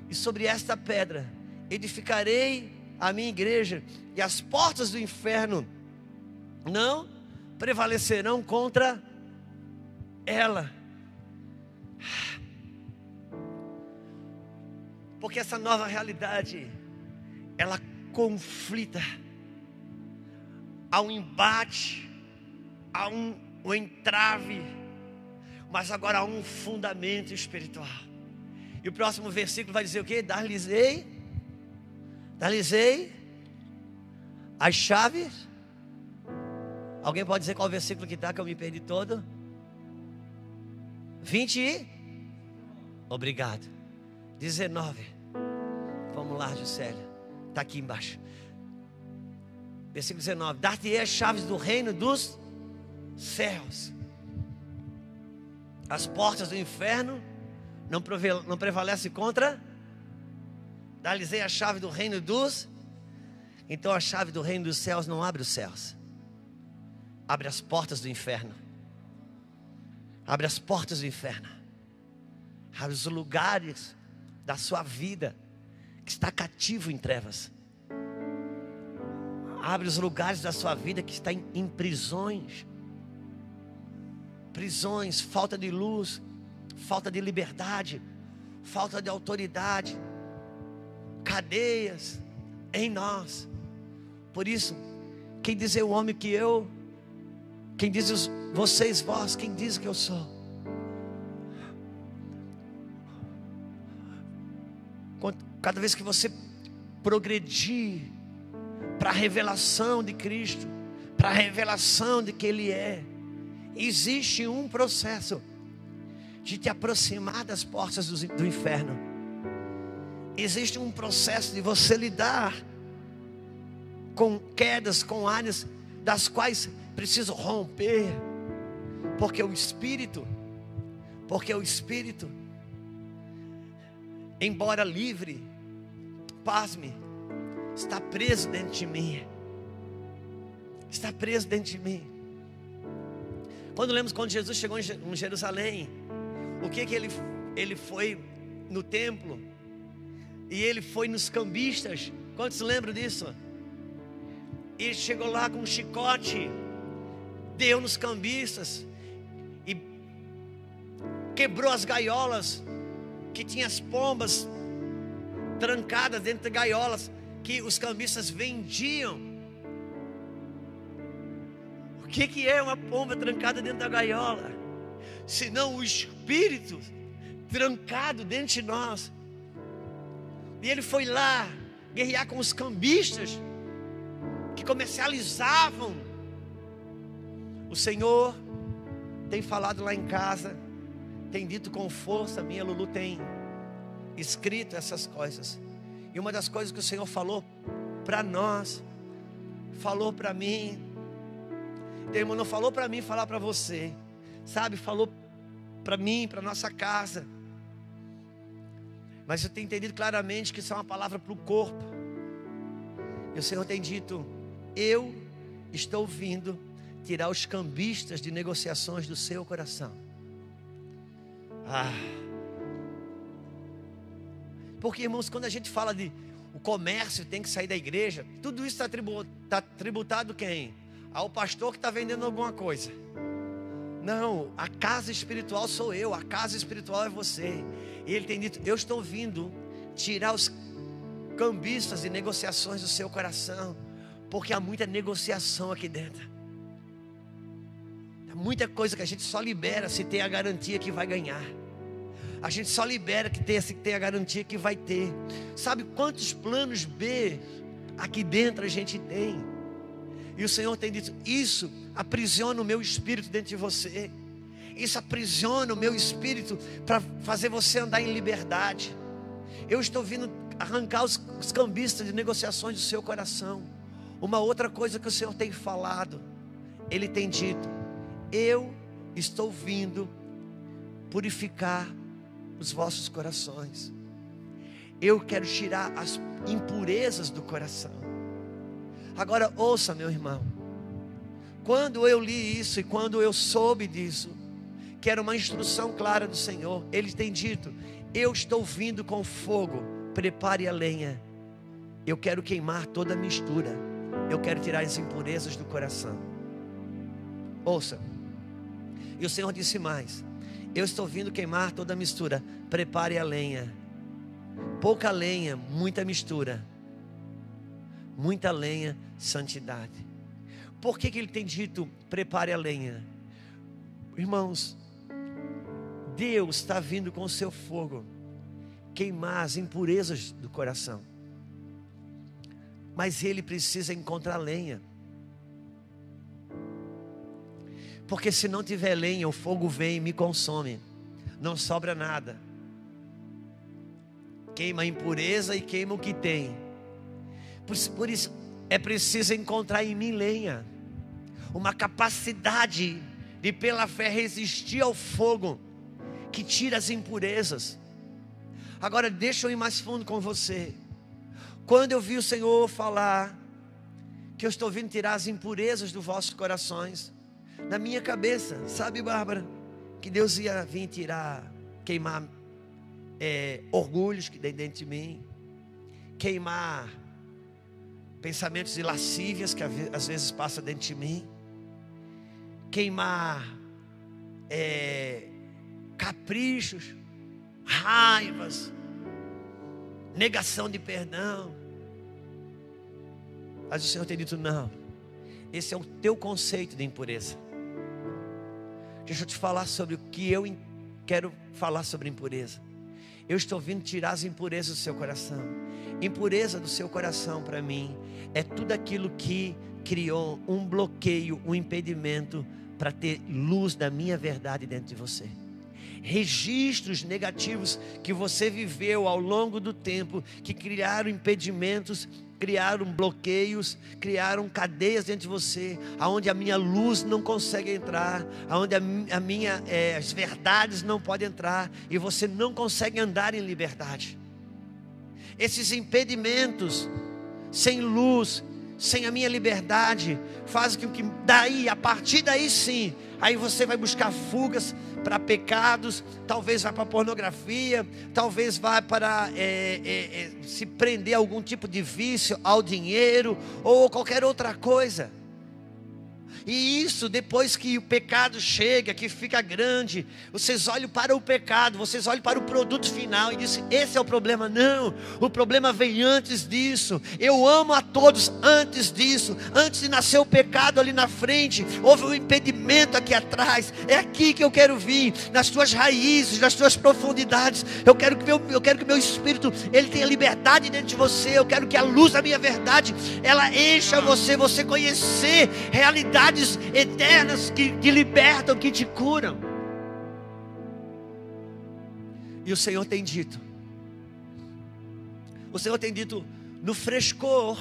e sobre esta pedra edificarei a minha igreja, e as portas do inferno não prevalecerão contra ela. Porque essa nova realidade, ela conflita, há um embate, há um entrave, mas agora há um fundamento espiritual. E o próximo versículo vai dizer o quê? Dar-lhes-ei as chaves. Alguém pode dizer qual o versículo que está, que eu me perdi todo? 20. Obrigado. 19. Vamos lá, Juscelia. Está aqui embaixo. Versículo 19. Dar-te-ei as chaves do reino dos céus. As portas do inferno não prevalecem contra. Dar-lhes-ei a chave do reino dos. Então a chave do reino dos céus não abre os céus, abre as portas do inferno. Abre as portas do inferno. Abre os lugares da sua vida que está cativo em trevas. Abre os lugares da sua vida que está em prisões. Prisões, falta de luz, falta de liberdade, falta de autoridade, cadeias em nós. Por isso, quem diz é o homem que eu, quem diz vocês, vós, quem diz que eu sou? Cada vez que você progredir para a revelação de Cristo, para a revelação de que Ele é, existe um processo de te aproximar das portas do inferno. Existe um processo de você lidar com quedas, com áreas das quais preciso romper, porque o Espírito, embora livre, pasme, está preso dentro de mim. Está preso dentro de mim. Quando Jesus chegou em Jerusalém, o que ele foi no templo, e ele foi nos cambistas. Quantos lembram disso? Ele chegou lá com um chicote, deu nos cambistas e quebrou as gaiolas, que tinha as pombas trancadas dentro de gaiolas que os cambistas vendiam. O que é uma pomba trancada dentro da gaiola? Senão o Espírito trancado dentro de nós. E ele foi lá guerrear com os cambistas que comercializavam. O Senhor tem falado lá em casa, tem dito com força. Minha Lulu tem escrito essas coisas. E uma das coisas que o Senhor falou para nós, falou para mim, irmão, não falou para mim falar para você, sabe? Falou para mim, para nossa casa. Mas eu tenho entendido claramente que isso é uma palavra para o corpo. E o Senhor tem dito: eu estou vindo tirar os cambistas de negociações do seu coração. Porque, irmãos, quando a gente fala de o comércio tem que sair da igreja, tudo isso está tributado quem? Ao pastor que está vendendo alguma coisa. Não, a casa espiritual sou eu, a casa espiritual é você. E ele tem dito: eu estou vindo tirar os cambistas de negociações do seu coração, porque há muita negociação aqui dentro. Há muita coisa que a gente só libera se tem a garantia que vai ganhar. A gente só libera que tem a garantia que vai ter. Sabe quantos planos B aqui dentro a gente tem? E o Senhor tem dito: isso aprisiona o meu espírito dentro de você. Isso aprisiona o meu espírito para fazer você andar em liberdade. Eu estou vindo arrancar os cambistas de negociações do seu coração. Uma outra coisa que o Senhor tem falado, Ele tem dito: eu estou vindo purificar os vossos corações. Eu quero tirar as impurezas do coração. Agora ouça, meu irmão, quando eu li isso e quando eu soube disso, que era uma instrução clara do Senhor, Ele tem dito: eu estou vindo com fogo, prepare a lenha. Eu quero queimar toda a mistura. Eu quero tirar as impurezas do coração. Ouça. E o Senhor disse mais: eu estou vindo queimar toda a mistura. Prepare a lenha. Pouca lenha, muita mistura. Muita lenha, santidade. Por que Ele tem dito prepare a lenha? Irmãos, Deus está vindo com o seu fogo queimar as impurezas do coração. Mas Ele precisa encontrar lenha. Porque se não tiver lenha, o fogo vem e me consome. Não sobra nada. Queima a impureza e queima o que tem. Por isso é preciso encontrar em mim lenha. Uma capacidade de pela fé resistir ao fogo que tira as impurezas. Agora deixa eu ir mais fundo com você. Quando eu vi o Senhor falar que eu estou vindo tirar as impurezas dos vossos corações, na minha cabeça, sabe, Bárbara, que Deus ia vir tirar, queimar orgulhos que tem dentro de mim, queimar pensamentos de lascívias que às vezes passa dentro de mim, queimar caprichos, raivas, negação de perdão. Mas o Senhor tem dito: não, esse é o teu conceito de impureza. Deixa eu te falar sobre o que eu quero falar sobre impureza. Eu estou vindo tirar as impurezas do seu coração. Impureza do seu coração para mim é tudo aquilo que criou um bloqueio, um impedimento para ter luz da minha verdade dentro de você. Registros negativos que você viveu ao longo do tempo, que criaram impedimentos, criaram bloqueios, criaram cadeias dentro de você, aonde a minha luz não consegue entrar, aonde as verdades não podem entrar, e você não consegue andar em liberdade. Esses impedimentos, sem luz, sem a minha liberdade, fazem com que a partir daí sim, aí você vai buscar fugas para pecados, talvez vá para pornografia, talvez vá para se prender a algum tipo de vício, ao dinheiro ou qualquer outra coisa. E isso, depois que o pecado chega, que fica grande, vocês olham para o pecado, vocês olham para o produto final e dizem: esse é o problema. Não, o problema vem antes disso. Eu amo a todos antes disso. Antes de nascer o pecado ali na frente, houve um impedimento aqui atrás. É aqui que eu quero vir, nas tuas raízes, nas tuas profundidades. Eu quero que meu espírito, ele tenha liberdade dentro de você. Eu quero que a luz da minha verdade, ela encha você conhecer realidades eternas que te libertam, que te curam. E o Senhor tem dito, no frescor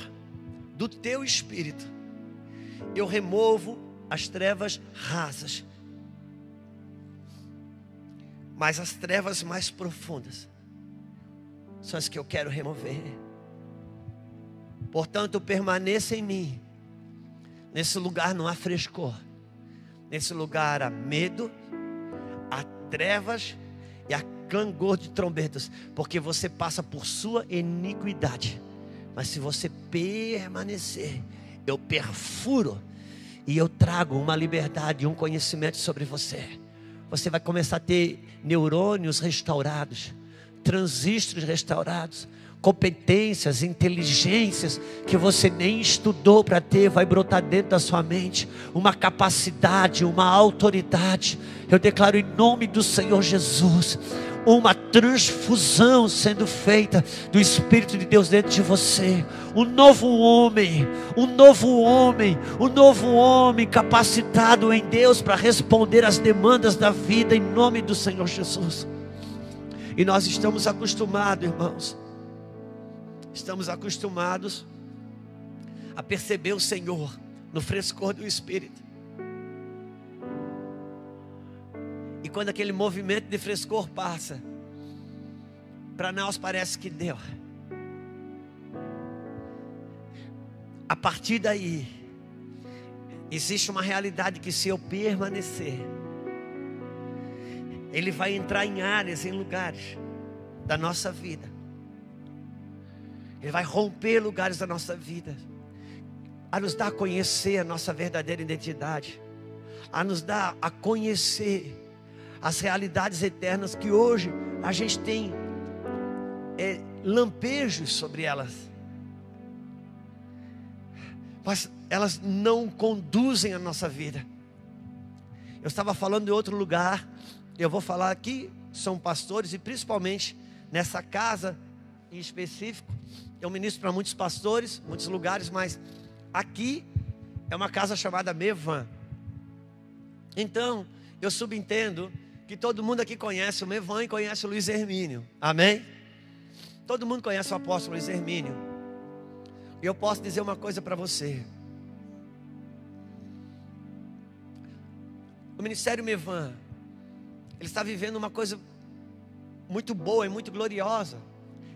do teu espírito, eu removo as trevas rasas, mas as trevas mais profundas são as que eu quero remover. Portanto, permaneça em mim. Nesse lugar não há frescor. Nesse lugar há medo, há trevas e há clangor de trombetas, porque você passa por sua iniquidade. Mas se você permanecer, eu perfuro e eu trago uma liberdade e um conhecimento sobre você. Você vai começar a ter neurônios restaurados, transistores restaurados, competências, inteligências que você nem estudou para ter, vai brotar dentro da sua mente, uma capacidade, uma autoridade. Eu declaro em nome do Senhor Jesus, uma transfusão sendo feita do Espírito de Deus dentro de você. Um novo homem capacitado em Deus para responder às demandas da vida, em nome do Senhor Jesus. E nós estamos acostumados, irmãos, estamos acostumados a perceber o Senhor no frescor do Espírito. E quando aquele movimento de frescor passa, para nós parece que deu. A partir daí, existe uma realidade que, se eu permanecer, Ele vai entrar em áreas, em lugares da nossa vida. Ele vai romper lugares da nossa vida, a nos dar a conhecer a nossa verdadeira identidade, a nos dar a conhecer as realidades eternas que hoje a gente tem lampejos sobre elas, mas elas não conduzem a nossa vida. Eu estava falando de outro lugar, eu vou falar aqui, são pastores, e principalmente nessa casa em específico, eu ministro para muitos pastores, muitos lugares, mas aqui é uma casa chamada Mevan. Então, eu subentendo que todo mundo aqui conhece o Mevan e conhece o Luiz Hermínio. Amém? Todo mundo conhece o apóstolo Luiz Hermínio. E eu posso dizer uma coisa para você. O Ministério Mevan, ele está vivendo uma coisa muito boa e muito gloriosa.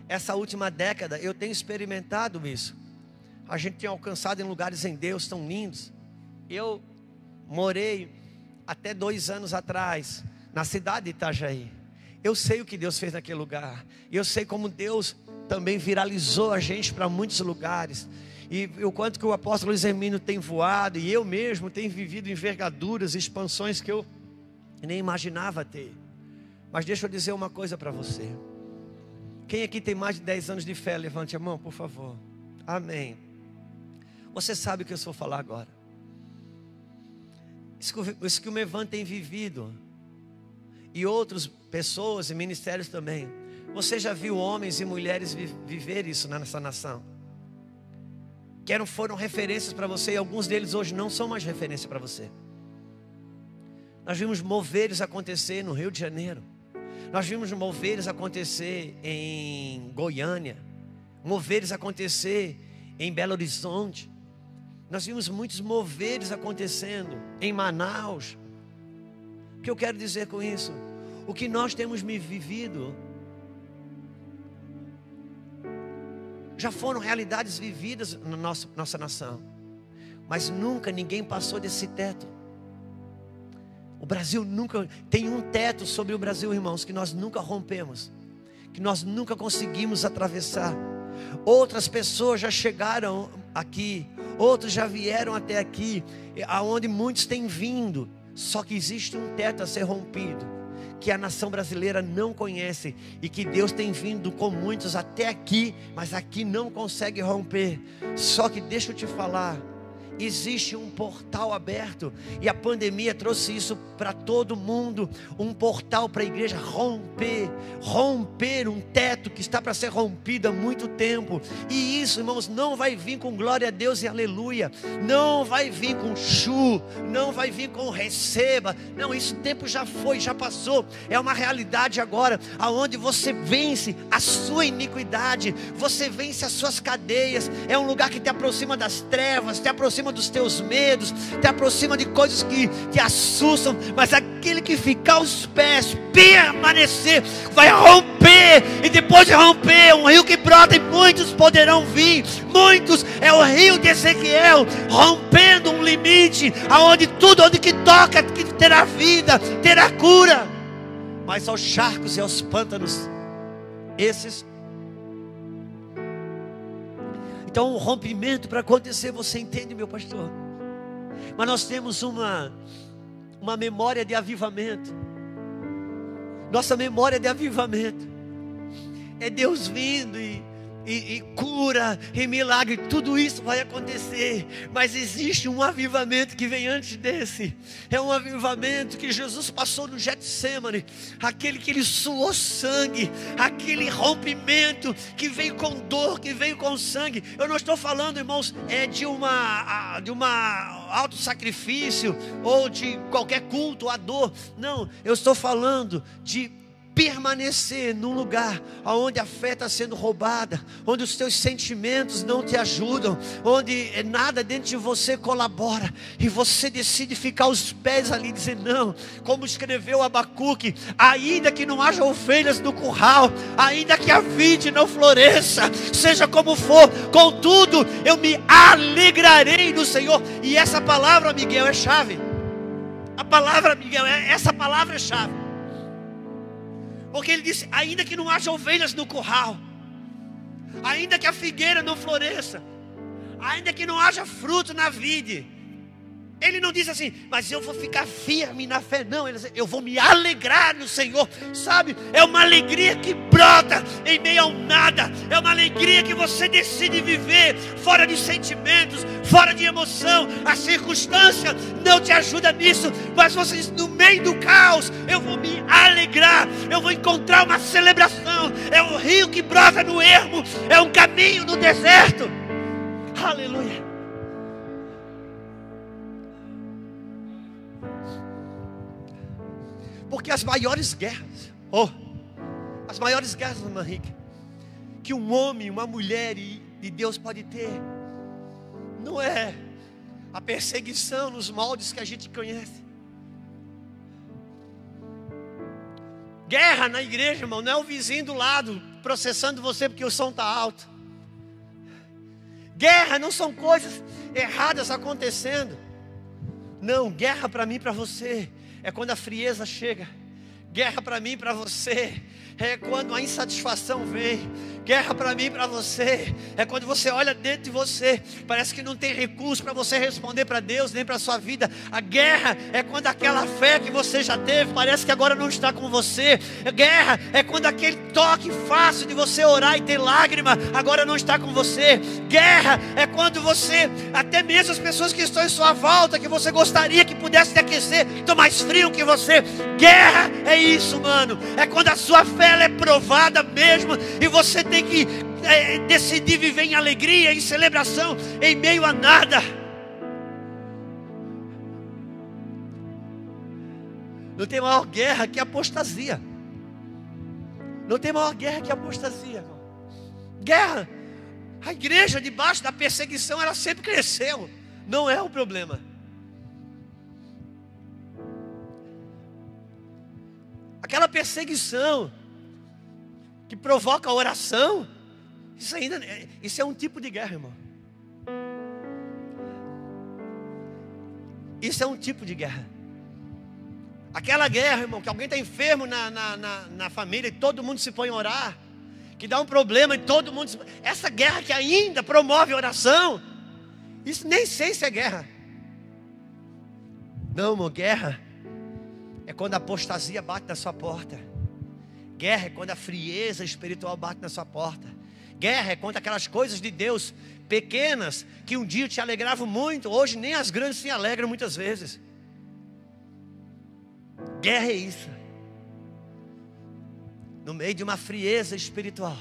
Essa última década eu tenho experimentado isso. A gente tem alcançado em lugares em Deus tão lindos. Eu morei até 2 anos atrás na cidade de Itajaí. Eu sei o que Deus fez naquele lugar. E eu sei como Deus também viralizou a gente para muitos lugares. E o quanto que o apóstolo Luiz Hermínio tem voado, e eu mesmo tenho vivido envergaduras, expansões que eu nem imaginava ter. Mas deixa eu dizer uma coisa para você. Quem aqui tem mais de 10 anos de fé, levante a mão, por favor. Amém. Você sabe o que eu vou falar agora. Isso que o Mevan tem vivido, e outras pessoas e ministérios também. Você já viu homens e mulheres viver isso nessa nação? Que foram referências para você, e alguns deles hoje não são mais referência para você. Nós vimos moveres acontecer no Rio de Janeiro. Nós vimos moveres acontecer em Goiânia, moveres acontecer em Belo Horizonte. Nós vimos muitos moveres acontecendo em Manaus. O que eu quero dizer com isso? O que nós temos vivido já foram realidades vividas na nossa nação, mas nunca ninguém passou desse teto. O Brasil nunca tem um teto sobre o Brasil, irmãos, que nós nunca rompemos, que nós nunca conseguimos atravessar. Outras pessoas já chegaram aqui, outros já vieram até aqui, aonde muitos têm vindo. Só que existe um teto a ser rompido, que a nação brasileira não conhece, e que Deus tem vindo com muitos até aqui, mas aqui não consegue romper. Só que deixa eu te falar, existe um portal aberto, e a pandemia trouxe isso para todo mundo, um portal para a igreja romper um teto que está para ser rompido há muito tempo. E isso, irmãos, não vai vir com glória a Deus e aleluia, não vai vir com chu, não vai vir com receba, não, isso tempo já foi, já passou. É uma realidade agora, aonde você vence a sua iniquidade, você vence as suas cadeias. É um lugar que te aproxima das trevas, te aproxima dos teus medos, te aproxima de coisas que te assustam, mas aquele que ficar aos pés, permanecer, vai romper, e depois de romper, um rio que brota, e muitos poderão vir. Muitos, é o rio de Ezequiel, rompendo um limite, aonde tudo, onde que toca, que terá vida, terá cura. Mas aos charcos e aos pântanos, esses. Então o rompimento para acontecer, você entende, meu pastor? Mas nós temos uma memória de avivamento. Nossa memória de avivamento é Deus vindo e e cura, e milagre, tudo isso vai acontecer, mas existe um avivamento que vem antes desse. É um avivamento que Jesus passou no Getsêmani, aquele que ele suou sangue, aquele rompimento que veio com dor, que veio com sangue. Eu não estou falando, irmãos, de uma auto-sacrifício ou de qualquer culto à dor. Não, eu estou falando de permanecer num lugar onde a fé está sendo roubada, onde os teus sentimentos não te ajudam, onde nada dentro de você colabora, e você decide ficar aos pés ali e dizer não, como escreveu Abacuque: ainda que não haja ovelhas no curral, ainda que a vide não floresça, seja como for, contudo eu me alegrarei no Senhor. E essa palavra, Miguel, é chave. A palavra, Miguel, essa palavra é chave. Porque ele disse: ainda que não haja ovelhas no curral, ainda que a figueira não floresça, ainda que não haja fruto na vide. Ele não diz assim: mas eu vou ficar firme na fé. Não, ele diz: eu vou me alegrar no Senhor. Sabe, é uma alegria que brota em meio ao nada. É uma alegria que você decide viver fora de sentimentos, fora de emoção. A circunstância não te ajuda nisso, mas você diz: no meio do caos eu vou me alegrar, eu vou encontrar uma celebração. É um rio que brota no ermo, é um caminho no deserto. Aleluia. Porque as maiores guerras, as maiores guerras, irmã Henrique, que um homem, uma mulher de Deus pode ter, não é a perseguição nos moldes que a gente conhece. Guerra na igreja, irmão, não é o vizinho do lado processando você porque o som está alto. Guerra não são coisas erradas acontecendo. Não, guerra para mim e para você é quando a frieza chega. Guerra para mim e para você é quando a insatisfação vem. Guerra para mim e para você é quando você olha dentro de você, parece que não tem recurso para você responder para Deus, nem para a sua vida. A guerra é quando aquela fé que você já teve parece que agora não está com você. A guerra é quando aquele toque fácil de você orar e ter lágrima agora não está com você. Guerra é quando você, até mesmo as pessoas que estão em sua volta, que você gostaria que pudesse te aquecer, estão mais frio que você. Guerra é isso, mano. É quando a sua fé ela é provada mesmo, e você tem que decidir viver em alegria, em celebração, em meio a nada. Não tem maior guerra que a apostasia. Não tem maior guerra que a apostasia, irmão. Guerra. A igreja debaixo da perseguição ela sempre cresceu. Não é o problema. Aquela perseguição que provoca a oração, isso é um tipo de guerra, irmão. Isso é um tipo de guerra. Aquela guerra, irmão, que alguém está enfermo na família e todo mundo se põe a orar, que dá um problema e todo mundo se... Essa guerra que ainda promove a oração, isso nem sei se é guerra. Não, irmão, guerra é quando a apostasia bate na sua porta. Guerra é quando a frieza espiritual bate na sua porta. Guerra é quando aquelas coisas de Deus pequenas, que um dia te alegravam muito, hoje nem as grandes se alegram muitas vezes. Guerra é isso. No meio de uma frieza espiritual,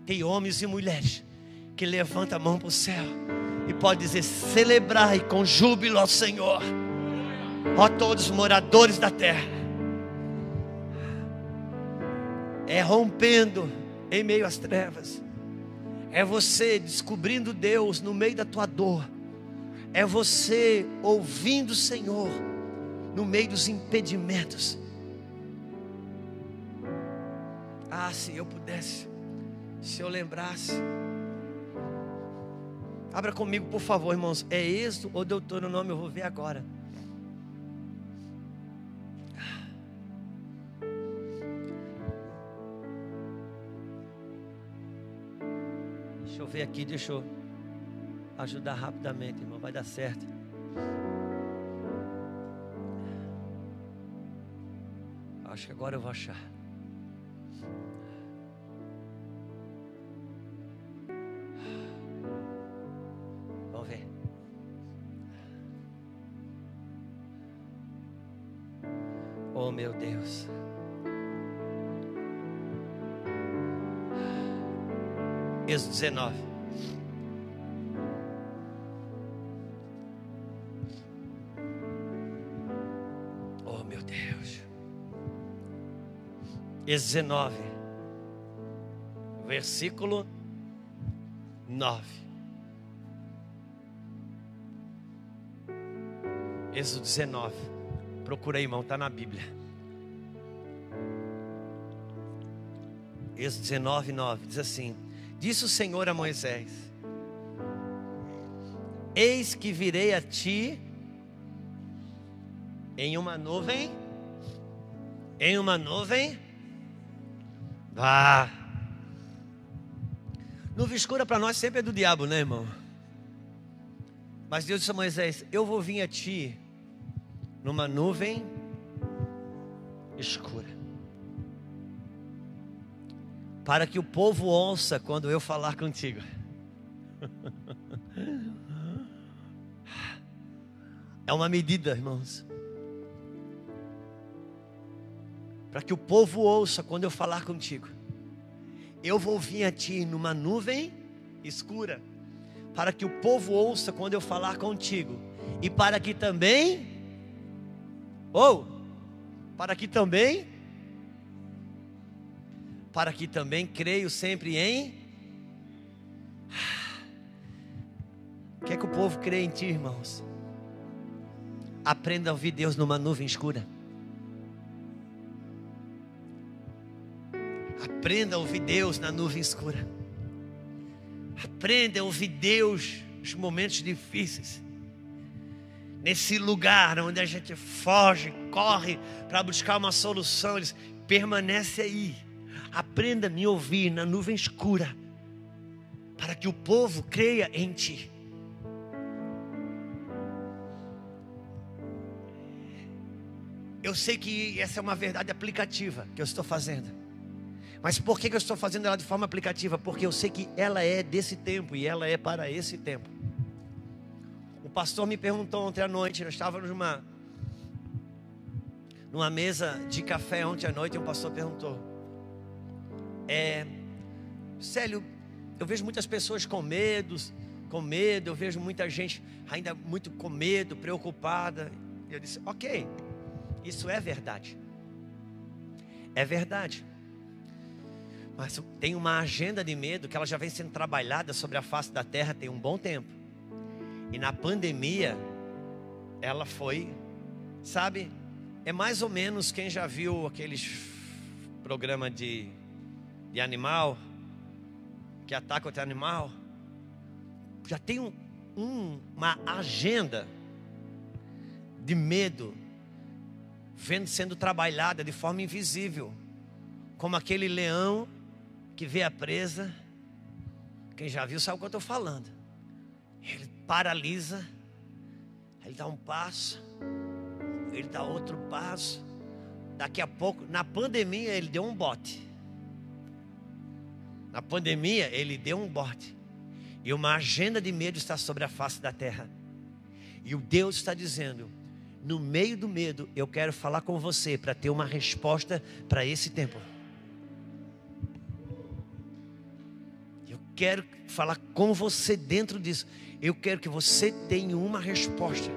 tem homens e mulheres que levantam a mão para o céu e pode dizer: celebrai com júbilo ao Senhor, ó todos os moradores da terra. É rompendo em meio às trevas. É você descobrindo Deus no meio da tua dor. É você ouvindo o Senhor no meio dos impedimentos. Ah, se eu pudesse, se eu lembrasse. Abra comigo, por favor, irmãos. É Êxodo ou Deuteronômio? Eu vou ver agora. Deixa eu ver aqui, deixa eu ajudar rapidamente, irmão, vai dar certo. Acho que agora eu vou achar. Oh, meu Deus. Êxodo 19. Oh, meu Deus. Êxodo 19, versículo 9. Êxodo 19. Procura aí, irmão, está na Bíblia. Êxodo 19, 9. Diz assim: disse o Senhor a Moisés: eis que virei a ti em uma nuvem. Em uma nuvem. Nuvem escura para nós sempre é do diabo, né, irmão? Mas Deus disse a Moisés: eu vou vir a ti numa nuvem escura, para que o povo ouça quando eu falar contigo. É uma medida, irmãos, para que o povo ouça quando eu falar contigo. Eu vou vir a ti numa nuvem escura, para que o povo ouça quando eu falar contigo, e para que também, para que também creio sempre em. Quer que o povo creia em ti, irmãos? Aprenda a ouvir Deus numa nuvem escura. Aprenda a ouvir Deus na nuvem escura. Aprenda a ouvir Deus nos momentos difíceis. Nesse lugar onde a gente foge, corre para buscar uma solução, eles permanece aí. Aprenda a me ouvir na nuvem escura, para que o povo creia em ti. Eu sei que essa é uma verdade aplicativa que eu estou fazendo. Mas por que eu estou fazendo ela de forma aplicativa? Porque eu sei que ela é desse tempo e ela é para esse tempo. O pastor me perguntou ontem à noite, nós estávamos numa mesa de café ontem à noite, e o pastor perguntou: Célio, eu vejo muitas pessoas com medo, eu vejo muita gente ainda muito com medo, preocupada. Eu disse: ok, isso é verdade. É verdade. Mas tem uma agenda de medo que ela já vem sendo trabalhada sobre a face da terra tem um bom tempo. E na pandemia, ela foi, sabe, é mais ou menos quem já viu aqueles programas de animal, que ataca outro animal. Já tem uma agenda de medo sendo trabalhada de forma invisível, como aquele leão que vê a presa. Quem já viu sabe o que eu estou falando. Ele paralisa, ele dá um passo, ele dá outro passo. Daqui a pouco, na pandemia, ele deu um bote. Na pandemia, ele deu um bote. E uma agenda de medo está sobre a face da terra. E o Deus está dizendo: no meio do medo, eu quero falar com você para ter uma resposta para esse tempo. Eu quero falar com você dentro disso. Eu quero que você tenha uma resposta.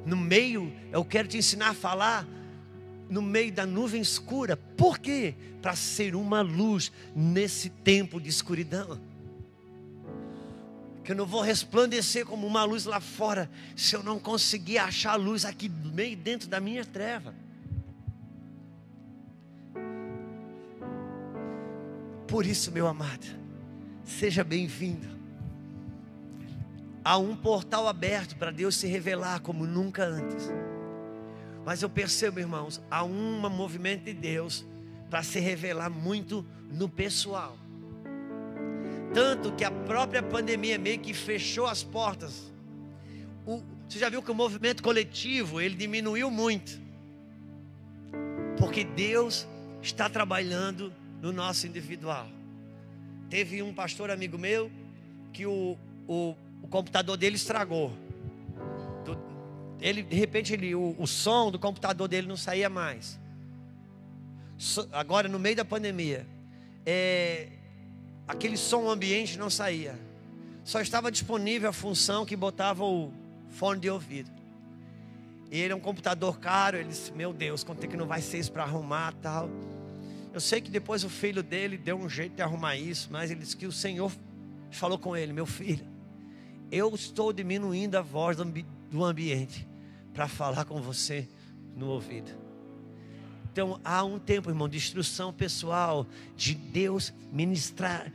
No meio, eu quero te ensinar a falar no meio da nuvem escura. Por quê? Para ser uma luz nesse tempo de escuridão. Que eu não vou resplandecer como uma luz lá fora se eu não conseguir achar a luz aqui meio dentro da minha treva. Por isso, meu amado, seja bem-vindo. Há um portal aberto para Deus se revelar como nunca antes. Mas eu percebo, irmãos, há um movimento de Deus para se revelar muito no pessoal. Tanto que a própria pandemia meio que fechou as portas. Você já viu que o movimento coletivo, ele diminuiu muito. Porque Deus está trabalhando no nosso individual. Teve um pastor amigo meu que o computador dele estragou. de repente, o som do computador dele não saía mais. Agora, no meio da pandemia, aquele som ambiente não saía. Só estava disponível a função que botava o fone de ouvido. E ele é um computador caro. Ele disse: meu Deus, quanto é que não vai ser isso para arrumar tal. Eu sei que depois o filho dele deu um jeito de arrumar isso, mas ele disse que o Senhor falou com ele: meu filho, eu estou diminuindo a voz do ambiente para falar com você no ouvido. Então há um tempo, irmão, de instrução pessoal, de Deus ministrar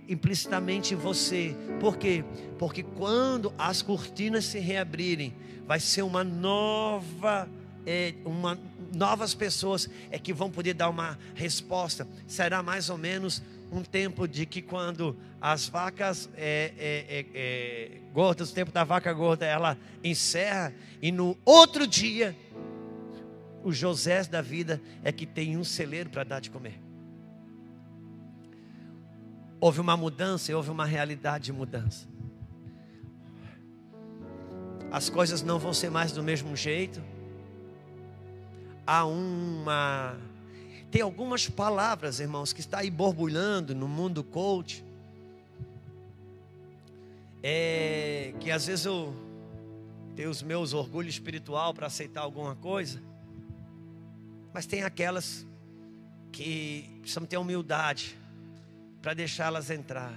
implicitamente em você. Por quê? Porque quando as cortinas se reabrirem, vai ser novas pessoas que vão poder dar uma resposta. Será mais ou menos um tempo de que quando as vacas gordas, o tempo da vaca gorda, ela encerra, e no outro dia o José da vida que tem um celeiro para dar de comer. Houve uma mudança e houve uma realidade de mudança. As coisas não vão ser mais do mesmo jeito. Tem algumas palavras, irmãos, que está aí borbulhando no mundo coach, que às vezes eu tenho os meus orgulhos espiritual para aceitar alguma coisa, mas tem aquelas que precisam ter humildade para deixá-las entrar.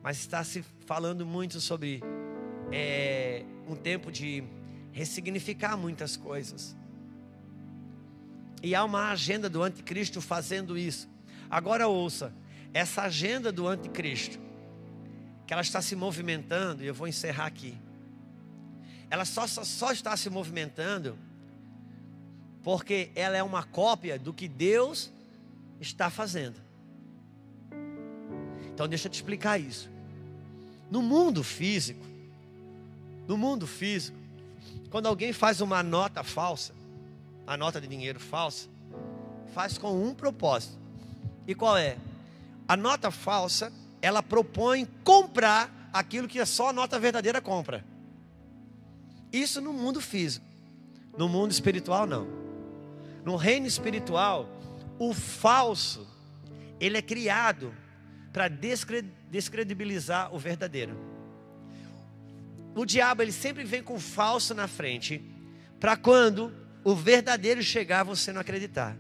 Mas está se falando muito sobre um tempo de ressignificar muitas coisas. E há uma agenda do anticristo fazendo isso. Agora ouça, essa agenda do anticristo, que ela está se movimentando, e eu vou encerrar aqui. Ela só está se movimentando porque ela é uma cópia do que Deus está fazendo. Então deixa eu te explicar isso. No mundo físico, quando alguém faz uma nota falsa, a nota de dinheiro falsa, faz com um propósito. E qual é? A nota falsa, ela propõe comprar aquilo que só a nota verdadeira compra. Isso no mundo físico. No mundo espiritual, não. No reino espiritual, o falso, ele é criado para descredibilizar o verdadeiro. O diabo, ele sempre vem com o falso na frente, para quando o verdadeiro chegar, você não acreditar.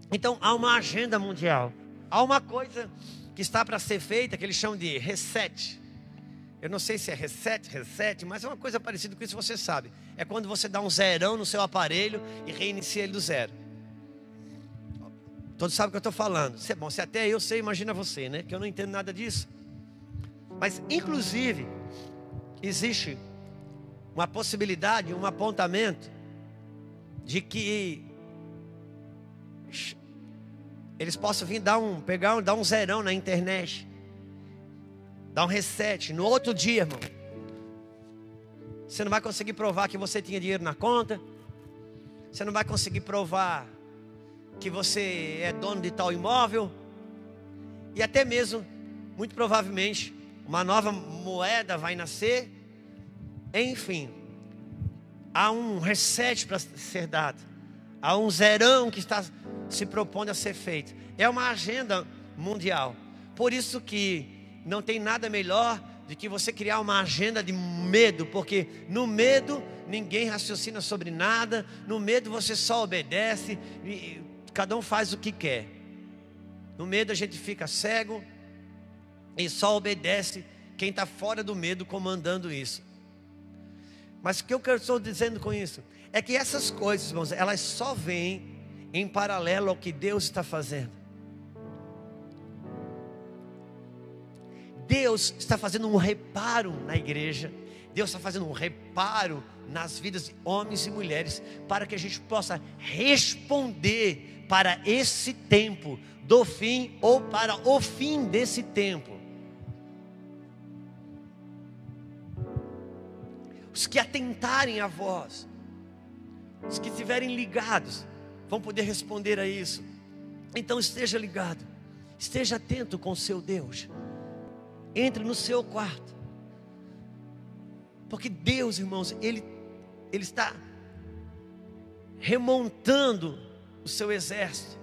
Então há uma agenda mundial. Há uma coisa que está para ser feita, que eles chamam de reset. Eu não sei se é reset, mas é uma coisa parecida com isso, você sabe. É quando você dá um zerão no seu aparelho e reinicia ele do zero. Todos sabem o que eu estou falando. Bom, se até eu sei, imagina você, né? Que eu não entendo nada disso. Mas inclusive existe uma possibilidade, um apontamento de que eles possam vir dar um zerão na internet, dar um reset. No outro dia, irmão, você não vai conseguir provar que você tinha dinheiro na conta, você não vai conseguir provar que você é dono de tal imóvel, e até mesmo, muito provavelmente, uma nova moeda vai nascer. Enfim, há um reset para ser dado, há um zerão que está se propondo a ser feito. É uma agenda mundial. Por isso que não tem nada melhor do que você criar uma agenda de medo, porque no medo ninguém raciocina sobre nada, no medo você só obedece, e cada um faz o que quer. No medo a gente fica cego e só obedece quem está fora do medo comandando isso. Mas o que eu estou dizendo com isso é que essas coisas, irmãos, elas só vêm em paralelo ao que Deus está fazendo. Deus está fazendo um reparo na igreja. Deus está fazendo um reparo nas vidas de homens e mulheres, para que a gente possa responder para esse tempo do fim, ou para o fim desse tempo. Os que atentarem a voz, os que estiverem ligados, vão poder responder a isso. Então esteja ligado, esteja atento com o seu Deus. Entre no seu quarto, Porque Deus, irmãos, Ele está remontando o seu exército.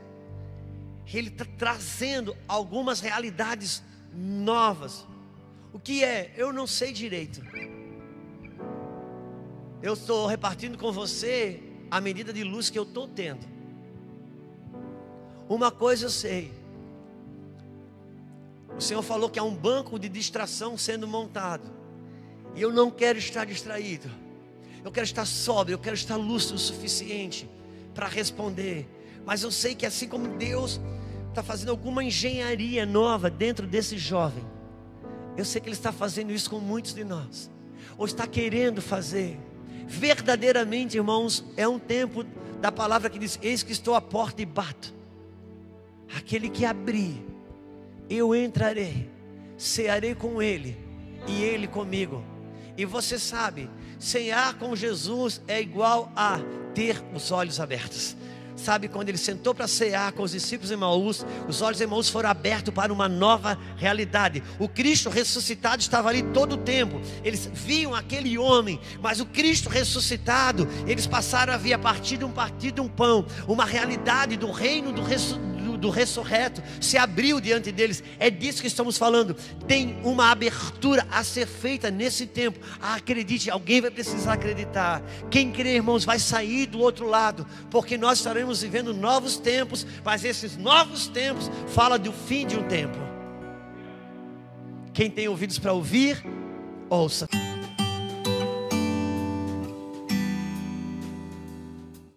Ele está trazendo algumas realidades novas. O que é? Eu não sei direito. Eu estou repartindo com você a medida de luz que eu estou tendo. Uma coisa eu sei. O Senhor falou que há um banco de distração sendo montado. E eu não quero estar distraído. Eu quero estar sóbrio, eu quero estar lúcido o suficiente para responder. Mas eu sei que assim como Deus está fazendo alguma engenharia nova dentro desse jovem, eu sei que Ele está fazendo isso com muitos de nós. Ou está querendo fazer. Verdadeiramente, irmãos, é um tempo da palavra que diz: eis que estou à porta e bato. Aquele que abrir, eu entrarei, cearei com ele e ele comigo. E você sabe, cear com Jesus é igual a ter os olhos abertos. Sabe, quando ele sentou para cear com os discípulos em Emaús, os olhos de Emaús foram abertos para uma nova realidade. O Cristo ressuscitado estava ali todo o tempo. Eles viam aquele homem, mas o Cristo ressuscitado, eles passaram a ver a partir de um pão, uma realidade do reino do ressurreto se abriu diante deles. É disso que estamos falando. Tem uma abertura a ser feita nesse tempo. Acredite, alguém vai precisar acreditar. Quem crê, irmãos, vai sair do outro lado, porque nós estaremos vivendo novos tempos. Mas esses novos tempos falam do fim de um tempo. Quem tem ouvidos para ouvir, ouça.